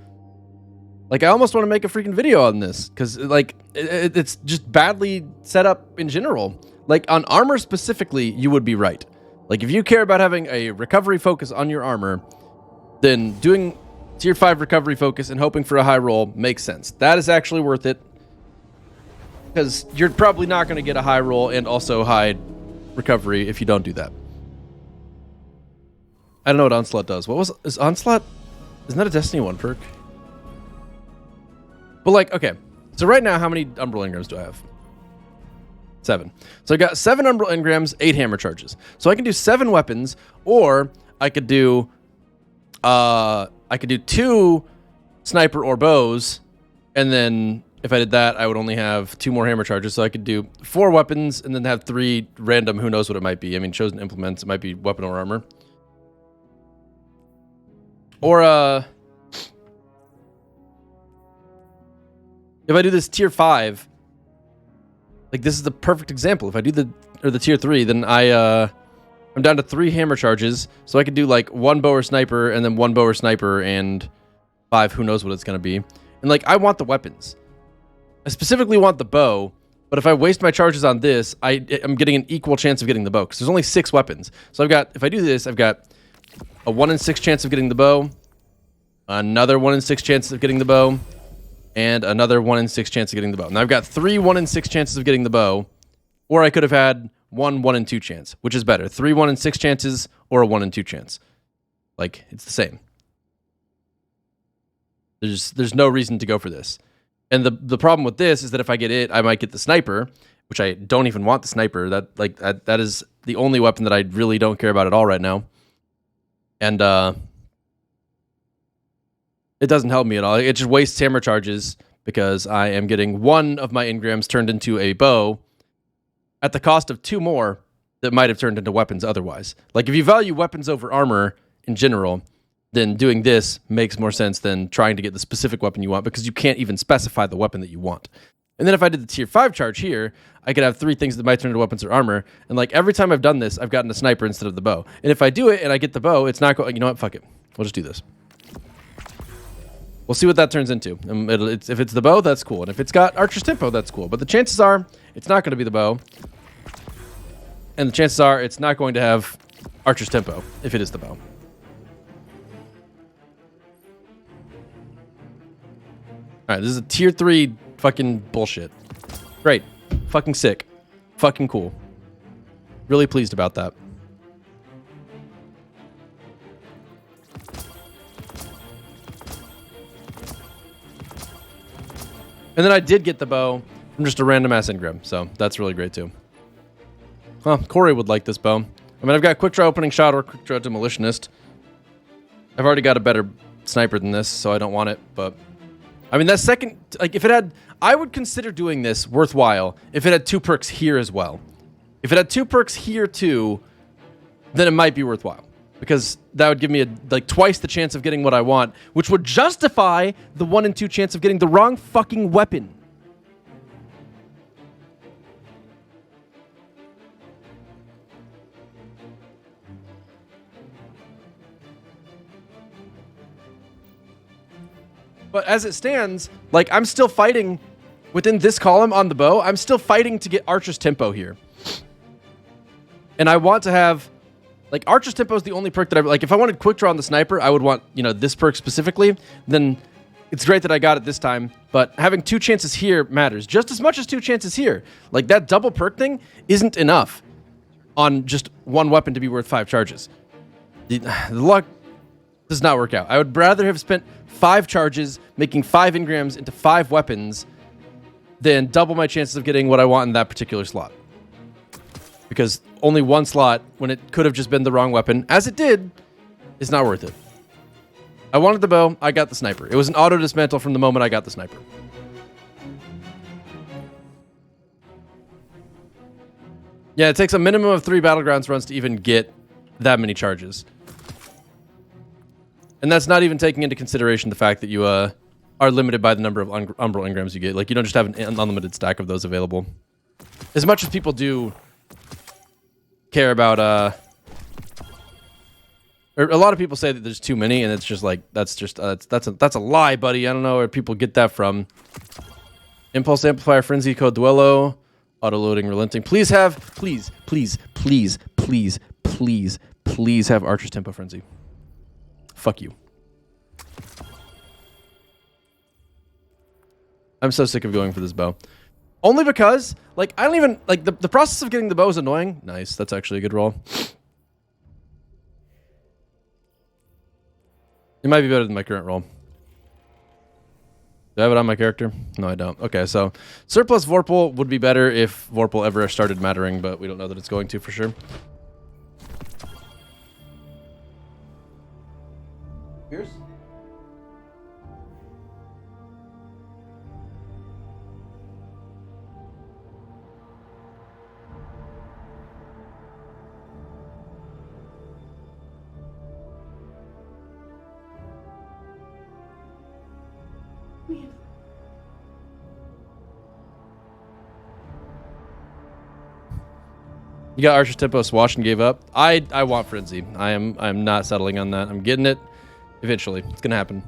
Speaker 3: Like, I almost want to make a freaking video on this, because, like, it's just badly set up in general. Like, on armor specifically, you would be right. Like, if you care about having a recovery focus on your armor, then doing tier 5 recovery focus and hoping for a high roll makes sense. That is actually worth it, because you're probably not going to get a high roll and also high recovery if you don't do that. I don't know what Onslaught does. Is Onslaught? Isn't that a Destiny 1 perk? But like, okay. So right now, how many Umbral Engrams do I have? 7. So I got 7 Umbral Engrams, 8 hammer charges. So I can do 7 weapons, or I could do 2 sniper or bows, and then if I did that, I would only have 2 more hammer charges. So I could do 4 weapons and then have 3 random, who knows what it might be. I mean, chosen implements, it might be weapon or armor. Or, if I do this tier 5, like this is the perfect example. If I do the tier 3, then I'm down to 3 hammer charges. So I could do like 1 bow or sniper and then 1 bow or sniper and 5, who knows what it's going to be. And like, I want the weapons. I specifically want the bow, but if I waste my charges on this, I'm getting an equal chance of getting the bow, because there's only 6 weapons. So if I do this, I've got a 1 in 6 chance of getting the bow, another 1 in 6 chance of getting the bow, and another 1 in 6 chance of getting the bow. Now I've got 3 1 in 6 chances of getting the bow, or I could have had 1 1 in 2 chance, which is better. 3 1 in 6 chances, or a 1 in 2 chance. Like, it's the same. There's no reason to go for this. And the problem with this is that if I get it, I might get the sniper, which I don't even want the sniper. That is the only weapon that I really don't care about at all right now. And it doesn't help me at all. It just wastes hammer charges because I am getting 1 of my engrams turned into a bow at the cost of 2 more that might have turned into weapons otherwise. Like, if you value weapons over armor in general, then doing this makes more sense than trying to get the specific weapon you want, because you can't even specify the weapon that you want. And then if I did the tier 5 charge here, I could have 3 things that might turn into weapons or armor. And like, every time I've done this, I've gotten a sniper instead of the bow. And if I do it and I get the bow, it's not going, you know what, fuck it. We'll just do this. We'll see what that turns into. If it's the bow, that's cool. And if it's got Archer's Tempo, that's cool. But the chances are it's not going to be the bow. And the chances are it's not going to have Archer's Tempo if it is the bow. Alright, this is a tier 3 fucking bullshit. Great. Fucking sick. Fucking cool. Really pleased about that. And then I did get the bow from just a random ass engram, so that's really great too. Huh, Corey would like this bow. I mean, I've got quick draw opening shot or quick draw demolitionist. I've already got a better sniper than this, so I don't want it, but I mean, that second, like, if it had, I would consider doing this worthwhile if it had 2 perks here as well. If it had 2 perks here too, then it might be worthwhile, because that would give me like twice the chance of getting what I want, which would justify the 1 in 2 chance of getting the wrong fucking weapon. But as it stands, like, I'm still fighting within this column on the bow. I'm still fighting to get Archer's Tempo here. And I want to have, like, Archer's Tempo is the only perk that I, like, if I wanted quick draw on the sniper, I would want, you know, this perk specifically. Then it's great that I got it this time. But having 2 chances here matters just as much as 2 chances here. Like, that double perk thing isn't enough on just 1 weapon to be worth 5 charges. The luck does not work out. I would rather have spent 5 charges, making 5 engrams into 5 weapons, than double my chances of getting what I want in that particular slot. Because only one slot, when it could have just been the wrong weapon, as it did, is not worth it. I wanted the bow, I got the sniper. It was an auto dismantle from the moment I got the sniper. Yeah, it takes a minimum of 3 Battlegrounds runs to even get that many charges. And that's not even taking into consideration the fact that you are limited by the number of Umbral engrams you get. Like, you don't just have an unlimited stack of those available. As much as people do care about, or a lot of people say that there's too many, and it's just like, that's a lie, buddy. I don't know where people get that from. Impulse Amplifier, Frenzy, Code Duello, Auto-loading, Relenting. Please have Archer's Tempo Frenzy. Fuck you. I'm so sick of going for this bow. Only because, like, I don't even, like, the process of getting the bow is annoying. Nice, that's actually a good roll. It might be better than my current roll. Do I have it on my character? No, I don't. Okay, so Surplus Vorpal would be better if Vorpal ever started mattering, but we don't know that it's going to for sure. Pierce? You got Archer's Tempo swatched and gave up. I want Frenzy. I'm not settling on that. I'm getting it eventually. It's gonna happen.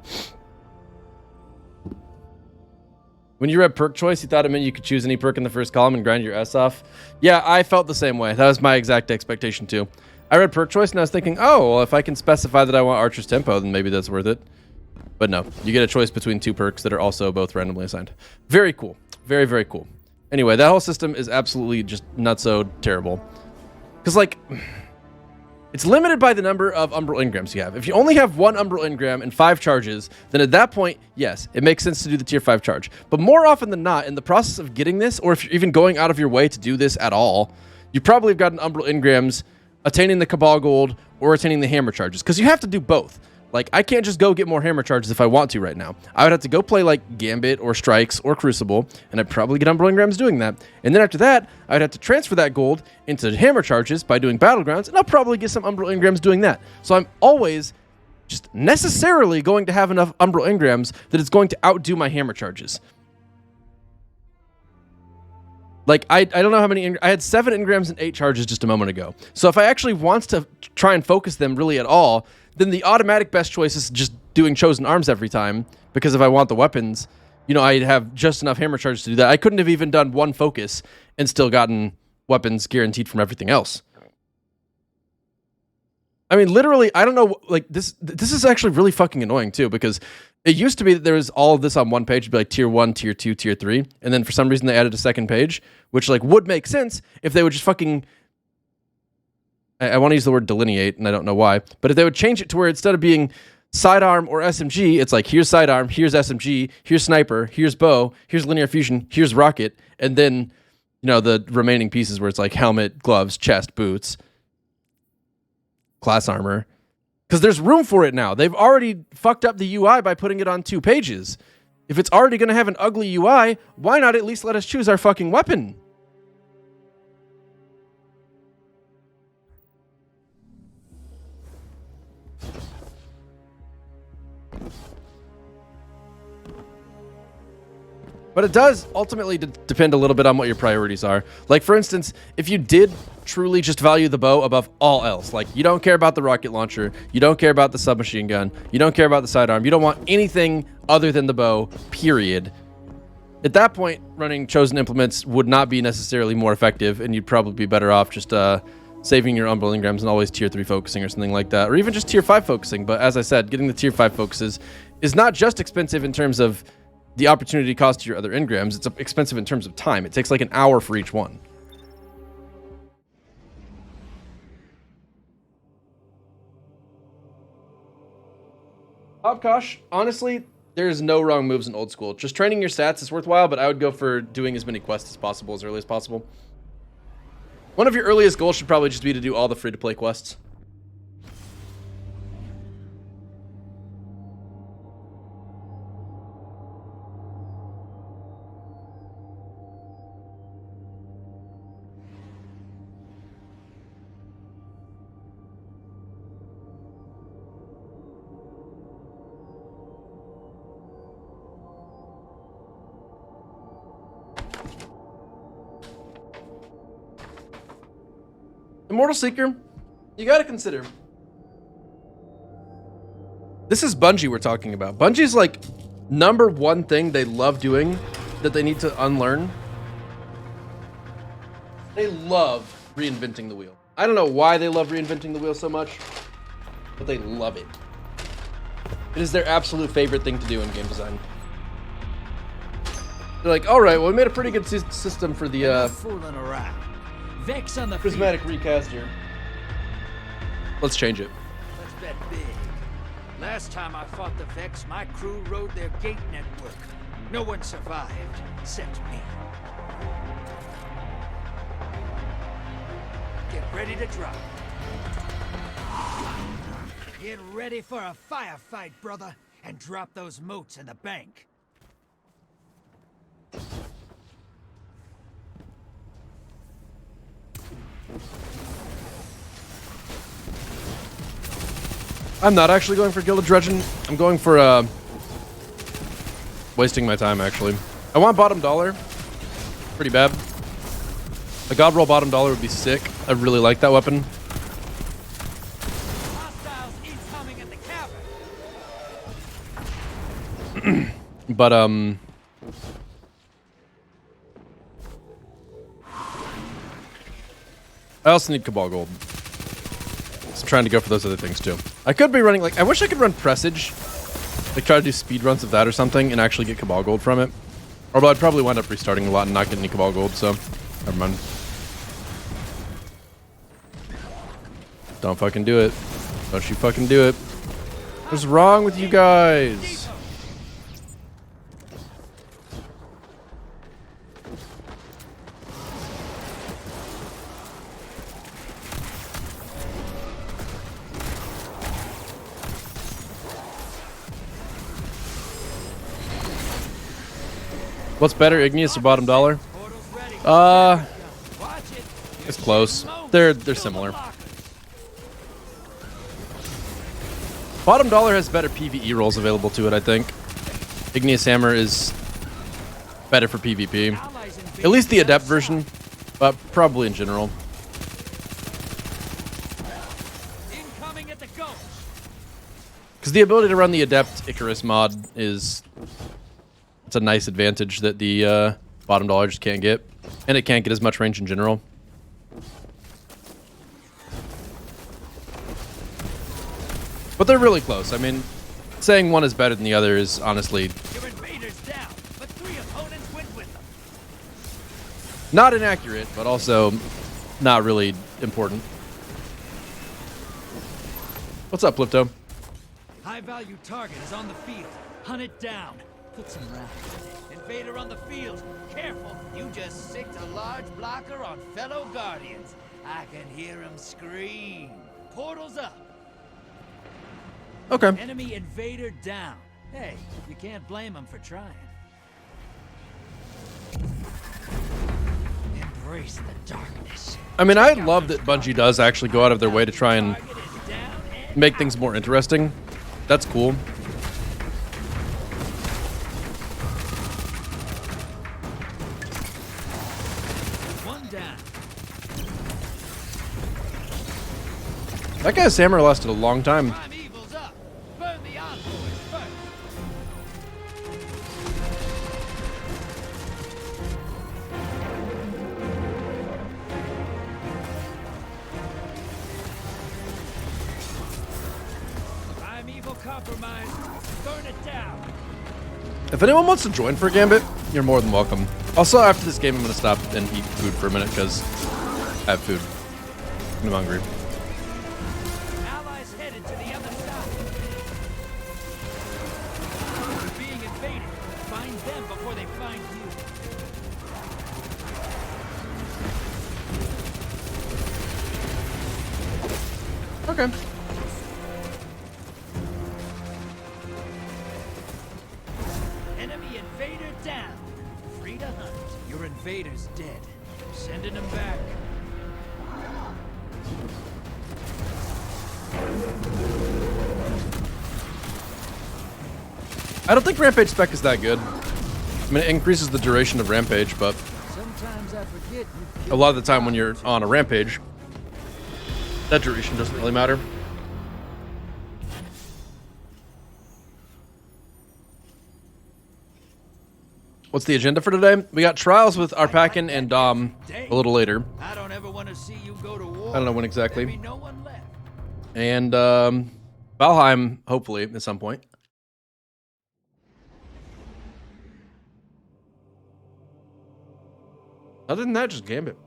Speaker 3: When you read perk choice, you thought it meant you could choose any perk in the first column and grind your S off. Yeah, I felt the same way. That was my exact expectation too. I read perk choice and I was thinking, oh, well, if I can specify that I want Archer's Tempo, then maybe that's worth it. But no, you get a choice between 2 perks that are also both randomly assigned. Very cool. Very, very cool. Anyway, that whole system is absolutely just nutso terrible. Because, like, it's limited by the number of Umbral engrams you have. If you only have 1 Umbral engram and 5 charges, then at that point, yes, it makes sense to do the tier 5 charge. But more often than not, in the process of getting this, or if you're even going out of your way to do this at all, you probably have gotten Umbral engrams, attaining the Cabal Gold, or attaining the hammer charges. Because you have to do both. Like, I can't just go get more hammer charges if I want to right now. I would have to go play, like, Gambit or Strikes or Crucible, and I'd probably get Umbral engrams doing that. And then after that, I'd have to transfer that gold into hammer charges by doing Battlegrounds, and I'll probably get some Umbral engrams doing that. So I'm always just necessarily going to have enough Umbral engrams that it's going to outdo my hammer charges. Like, I don't know how many... I had 7 engrams and 8 charges just a moment ago. So if I actually want to try and focus them really at all, then the automatic best choice is just doing Chosen Arms every time. Because if I want the weapons, you know, I'd have just enough hammer charges to do that. I couldn't have even done 1 focus and still gotten weapons guaranteed from everything else. I mean, literally, I don't know, like, this is actually really fucking annoying, too, because it used to be that there was all of this on one page. It'd be like tier 1, tier 2, tier 3, and then for some reason they added a second page, which, like, would make sense if they would just fucking... I want to use the word delineate, and I don't know why, but if they would change it to where instead of being sidearm or SMG, it's like, here's sidearm, here's SMG, here's sniper, here's bow, here's linear fusion, here's rocket, and then, you know, the remaining pieces where it's like helmet, gloves, chest, boots, class armor. Because there's room for it now. They've already fucked up the UI by putting it on 2 pages. If it's already going to have an ugly UI, why not at least let us choose our fucking weapon? But it does ultimately depend a little bit on what your priorities are. Like, for instance, if you did truly just value the bow above all else, like, you don't care about the rocket launcher, you don't care about the submachine gun, you don't care about the sidearm, you don't want anything other than the bow, period. At that point, running Chosen Implements would not be necessarily more effective, and you'd probably be better off just saving your Umbral engrams and always tier 3 focusing or something like that, or even just tier 5 focusing. But as I said, getting the tier 5 focuses is not just expensive in terms of the opportunity cost to your other engrams, it's expensive in terms of time. It takes like an hour for each one. Hobkosh, honestly, there's no wrong moves in old school. Just training your stats is worthwhile, but I would go for doing as many quests as possible as early as possible. One of your earliest goals should probably just be to do all the free-to-play quests. Immortal Seeker, you gotta consider. This is Bungie we're talking about. Bungie's like #1 thing they love doing that they need to unlearn. They love reinventing the wheel. I don't know why they love reinventing the wheel so much, but they love it. It is their absolute favorite thing to do in game design. They're like, all right, well, we made a pretty good system for the
Speaker 11: fooling around. Vex on the
Speaker 3: prismatic recast here. Let's change it.
Speaker 11: Let's bet big. Last time I fought the Vex, my crew rode their gate network. No one survived, except me. Get ready to drop. Get ready for a firefight, brother, and drop those moats in the bank.
Speaker 3: I'm not actually going for Gilded Dredgen. I'm going for wasting my time actually. I want bottom dollar. Pretty bad. A god roll bottom dollar would be sick. I really like that weapon.
Speaker 11: Hostiles incoming in the cavern.
Speaker 3: But I also need Cabal Gold. So I'm trying to go for those other things too. I could be running, like, I wish I could run Presage. Like, try to do speed runs of that or something and actually get Cabal Gold from it. Although I'd probably wind up restarting a lot and not getting any Cabal Gold, so never mind. Don't fucking do it. Don't you fucking do it. What's wrong with you guys? What's better, Igneous or bottom dollar? It's close. They're similar. Bottom dollar has better PvE rolls available to it, I think. Igneous Hammer is better for PvP. At least the Adept version, but probably in general. Because the ability to run the Adept Icarus mod is... It's a nice advantage that the bottom dollar just can't get. And it can't get as much range in general. But they're really close. I mean, saying one is better than the other is honestly... not inaccurate, but also not really important. What's up, Lipto?
Speaker 11: High-value target is on the field. Hunt it down. Put some rounds. Invader on the field. Careful, you just sicked a large blocker on fellow Guardians. I can hear him scream. Portals up.
Speaker 3: Okay.
Speaker 11: Enemy invader down. Hey, you can't blame him for trying. Embrace the darkness.
Speaker 3: I mean, I love that Bungie does actually go out of their way to try and make things more interesting. That's cool. That guy's hammer lasted a long time.
Speaker 11: I'm evil compromised. Burn it down.
Speaker 3: If anyone wants to join for a Gambit, you're more than welcome. Also, after this game, I'm going to stop and eat food for a minute because I have food. I'm hungry. Okay.
Speaker 11: Enemy invader down. Free to hunt. Your invader's dead. Sending him back.
Speaker 3: I don't think Rampage spec is that good. I mean, it increases the duration of Rampage, but
Speaker 11: Sometimes I forget you
Speaker 3: a lot of the time when you're on a Rampage, that duration doesn't really matter. What's the agenda for today? We got trials with Arpakin and Dom a little later.
Speaker 11: I don't ever want to see you go to war.
Speaker 3: I don't know when exactly.
Speaker 11: There be no one left.
Speaker 3: And Valheim, hopefully, at some point. Other than that, just Gambit.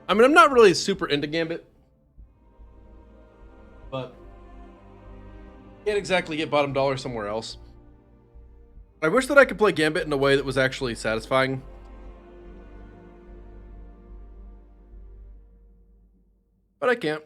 Speaker 3: I mean, I'm not really super into Gambit, but can't exactly get bottom dollar somewhere else. I wish that I could play Gambit in a way that was actually satisfying. But I can't.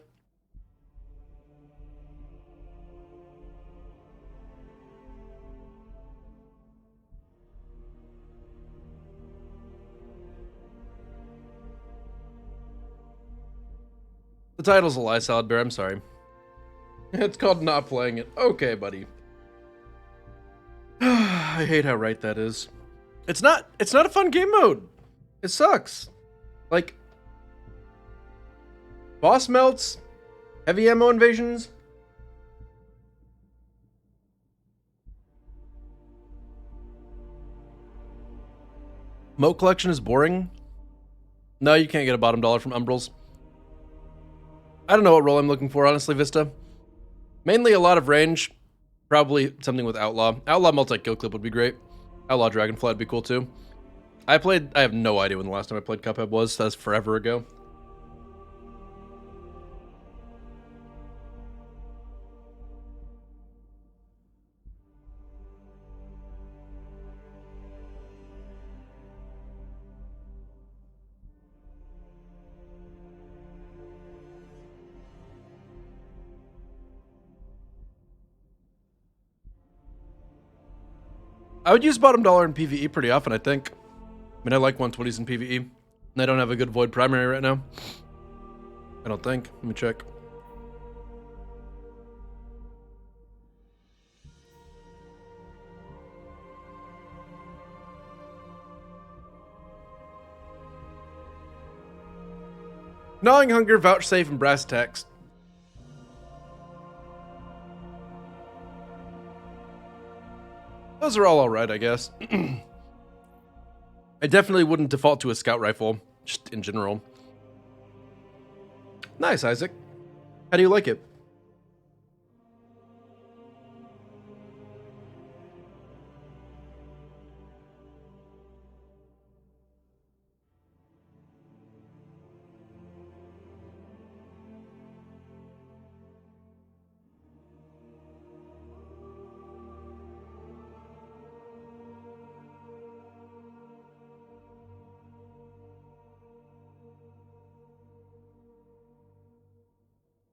Speaker 3: The title's a lie, Salad Bear. I'm sorry. It's called not playing it. Okay, buddy. I hate how right that is. It's not a fun game mode. It sucks. Like boss melts, heavy ammo invasions. Moat collection is boring. No, you can't get a bottom dollar from Umbrals. I don't know what role I'm looking for, honestly, Vista. Mainly a lot of range. Probably something with Outlaw. Outlaw multi-kill clip would be great. Outlaw Dragonfly would be cool too. I have no idea when the last time I played Cuphead was. That's forever ago. I would use bottom dollar in PvE pretty often, I think. I mean, I like 120s in PvE. And I don't have a good Void primary right now. I don't think. Let me check. Gnawing Hunger, Vouchsafe, and Brass Text. Those are all alright, I guess. I definitely wouldn't default to a scout rifle, just in general. Nice, Isaac. How do you like it?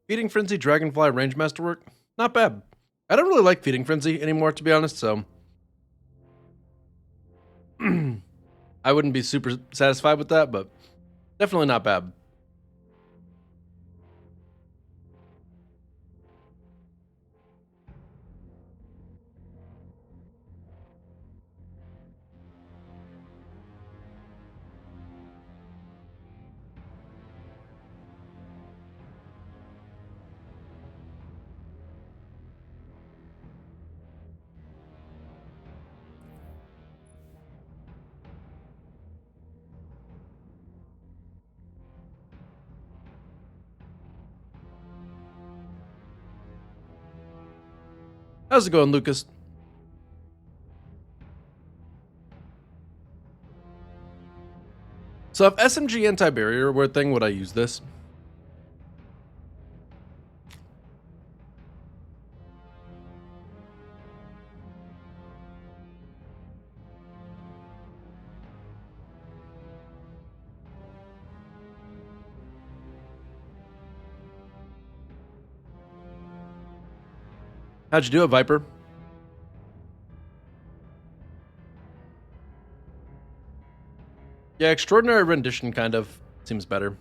Speaker 3: Feeding Frenzy, Dragonfly, Range Masterwork? Not bad. I don't really like Feeding Frenzy anymore, to be honest, so... I wouldn't be super satisfied with that, but definitely not bad. How's it going, Lucas? So if SMG anti-barrier were a thing, would I use this? How'd you do it, Viper? Yeah, extraordinary rendition kind of seems better.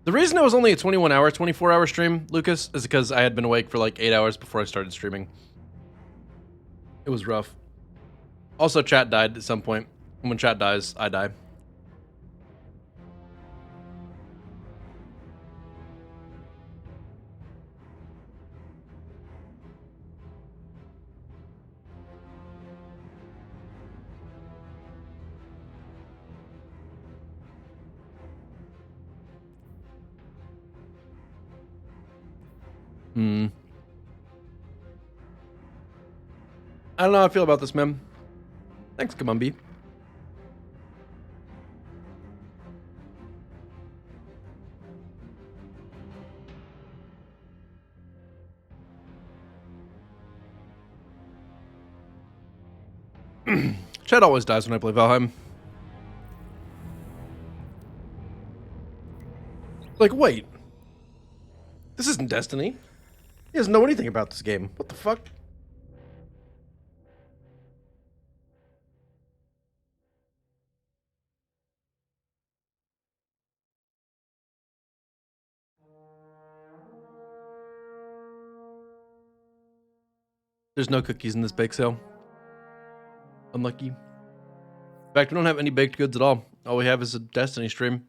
Speaker 3: The reason it was only a 21-hour, 24-hour stream, Lucas, is because I had been awake for like 8 hours before I started streaming. It was rough. Also, chat died at some point. And when chat dies, I die. I don't know how I feel about this, mem. Thanks, Kamumbi. Chad always dies when I play Valheim. Like, wait. This isn't Destiny. He doesn't know anything about this game. What the fuck? There's no cookies in this bake sale. Unlucky. In fact, we don't have any baked goods at all. All we have is a Destiny stream.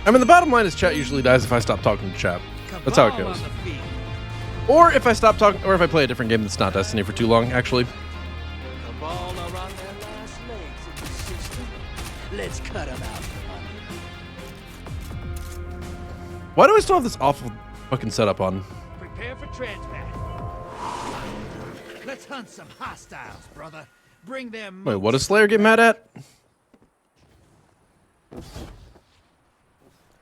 Speaker 3: I mean, the bottom line is chat usually dies if I stop talking to chat. That's how it goes. Or if I stop talking, or if I play a different game that's not Destiny for too long, actually.
Speaker 11: Let's cut him out.
Speaker 3: Why do I still have this awful fucking setup on?
Speaker 11: Prepare for transmat. Let's hunt some hostiles, brother. Bring them.
Speaker 3: Wait, what does Slayer get mad at?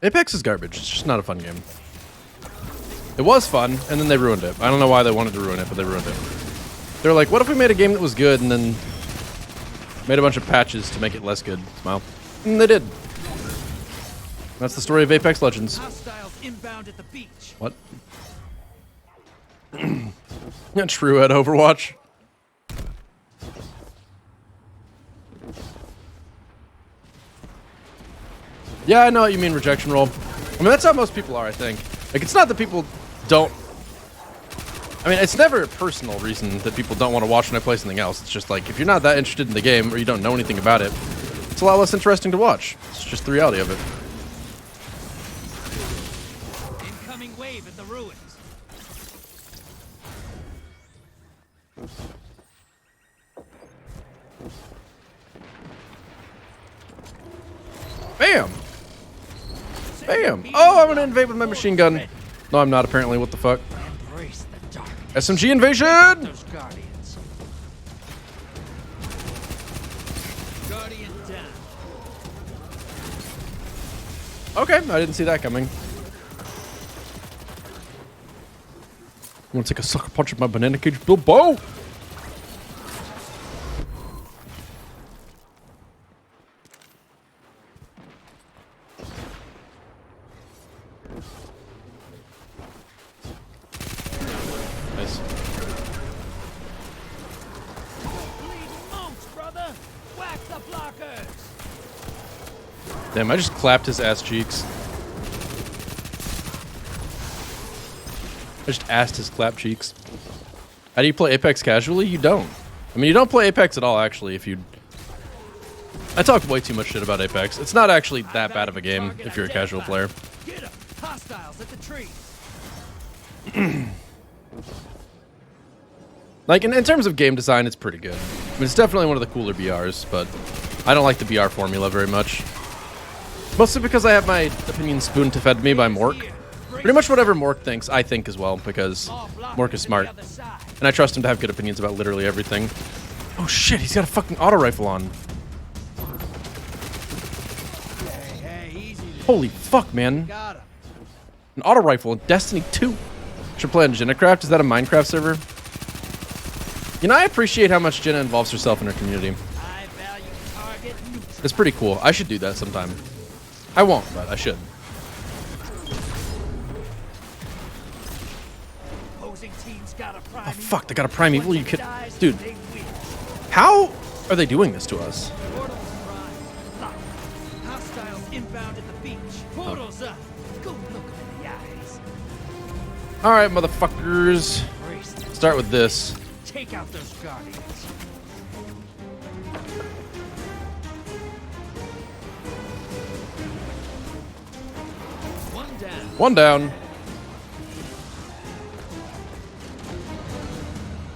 Speaker 3: Apex is garbage. It's just not a fun game. It was fun, and then they ruined it. I don't know why they wanted to ruin it, but they ruined it. They're like, what if we made a game that was good and then made a bunch of patches to make it less good? Smile. And they did. That's the story of Apex Legends.
Speaker 11: Hostiles inbound at the beach.
Speaker 3: What? Not true at Overwatch. Yeah, I know what you mean, rejection roll. I mean, that's how most people are, I think. Like, it's not that people don't... I mean, it's never a personal reason that people don't want to watch when I play something else. It's just like, if you're not that interested in the game or you don't know anything about it, it's a lot less interesting to watch. It's just the reality of it.
Speaker 11: Incoming wave at the ruins.
Speaker 3: Bam! Bam! Oh, I'm gonna invade with my machine gun. No, I'm not, apparently. What the fuck? SMG invasion!
Speaker 11: Guardian down.
Speaker 3: Okay, I didn't see that coming. You want to take a sucker punch at my banana cage, Bilbo? Nice. Damn, I just clapped his ass cheeks. I just asked his clap cheeks. How do you play Apex casually? You don't. I mean, you don't play Apex at all, actually, if you... I talk way too much shit about Apex. It's not actually that bad of a game if you're a casual player.
Speaker 11: Get 'em. Hostiles at the trees.
Speaker 3: Like, in terms of game design, it's pretty good. I mean, it's definitely one of the cooler BRs, but I don't like the BR formula very much. Mostly because I have my opinion spoon-fed me by Mork. Pretty much whatever Mork thinks, I think as well, because Mork is smart. And I trust him to have good opinions about literally everything. Oh shit, he's got a fucking auto rifle on. Holy fuck, man. An auto rifle in Destiny 2. Should play on Jennicraft. Is that a Minecraft server? You know, I appreciate how much Jenna involves herself in her community. It's pretty cool. I should do that sometime. I won't, but I should. Oh fuck, they got a primeval, you kid. Dude. How are they doing this to us? Alright, motherfuckers. Start with this.
Speaker 11: Take out those guardians.
Speaker 3: One down.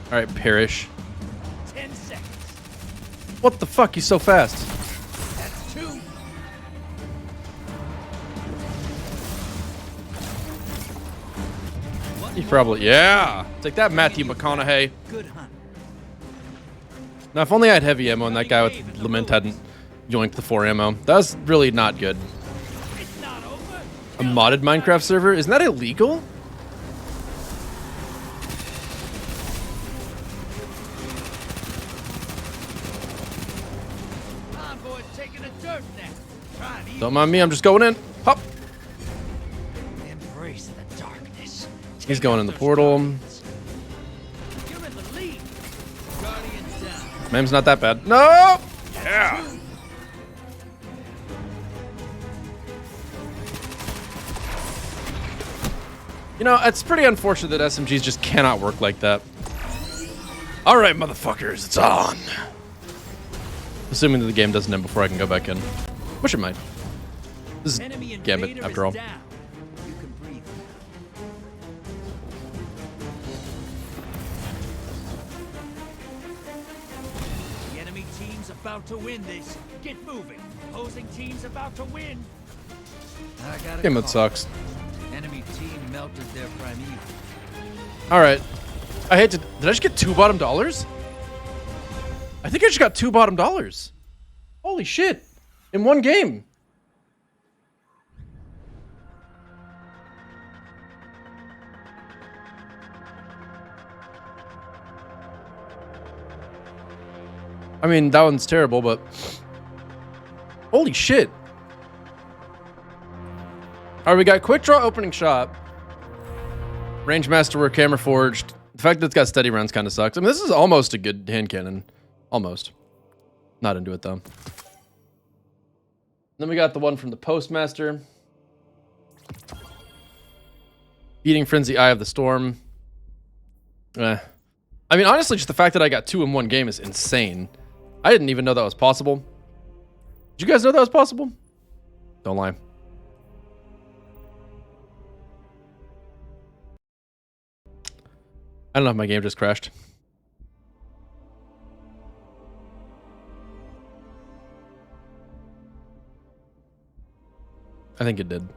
Speaker 3: Alright, perish.
Speaker 11: 10 seconds.
Speaker 3: What the fuck? He's so fast.
Speaker 11: That's 2.
Speaker 3: He probably, yeah. Take that, Matthew McConaughey.
Speaker 11: Good hunt.
Speaker 3: Now, if only I had heavy ammo and that guy with Lament hadn't yoinked the 4 ammo. That was really not good. A modded Minecraft server? Isn't that illegal? Don't mind me, I'm just going in. Hop.
Speaker 11: Embrace the darkness.
Speaker 3: He's going in the portal.
Speaker 11: You're in the lead. Guardians down.
Speaker 3: Mam's not that bad. No! Yeah! You know, it's pretty unfortunate that SMGs just cannot work like that. Alright, motherfuckers, it's on. Assuming that the game doesn't end before I can go back in. Which it might. This is Gambit, after all.
Speaker 11: You can breathe. The enemy team's about to win this. Get moving. Opposing team's about to win. I got
Speaker 3: Game mode sucks.
Speaker 11: Enemy team melted their primeval.
Speaker 3: Alright. I hate to... Did I just get 2 bottom dollars? I think I just got 2 bottom dollars. Holy shit. In one game. I mean, that one's terrible, but... Holy shit. Alright, we got quick draw opening shot. Range masterwork, camera forged. The fact that it's got steady rounds kind of sucks. I mean, this is almost a good hand cannon. Almost. Not into it, though. Then we got the one from the Postmaster. Beating Frenzy, Eye of the Storm. I mean, honestly, just the fact that I got 2 in one game is insane. I didn't even know that was possible. Did you guys know that was possible? Don't lie. I don't know if my game just crashed. I think it did.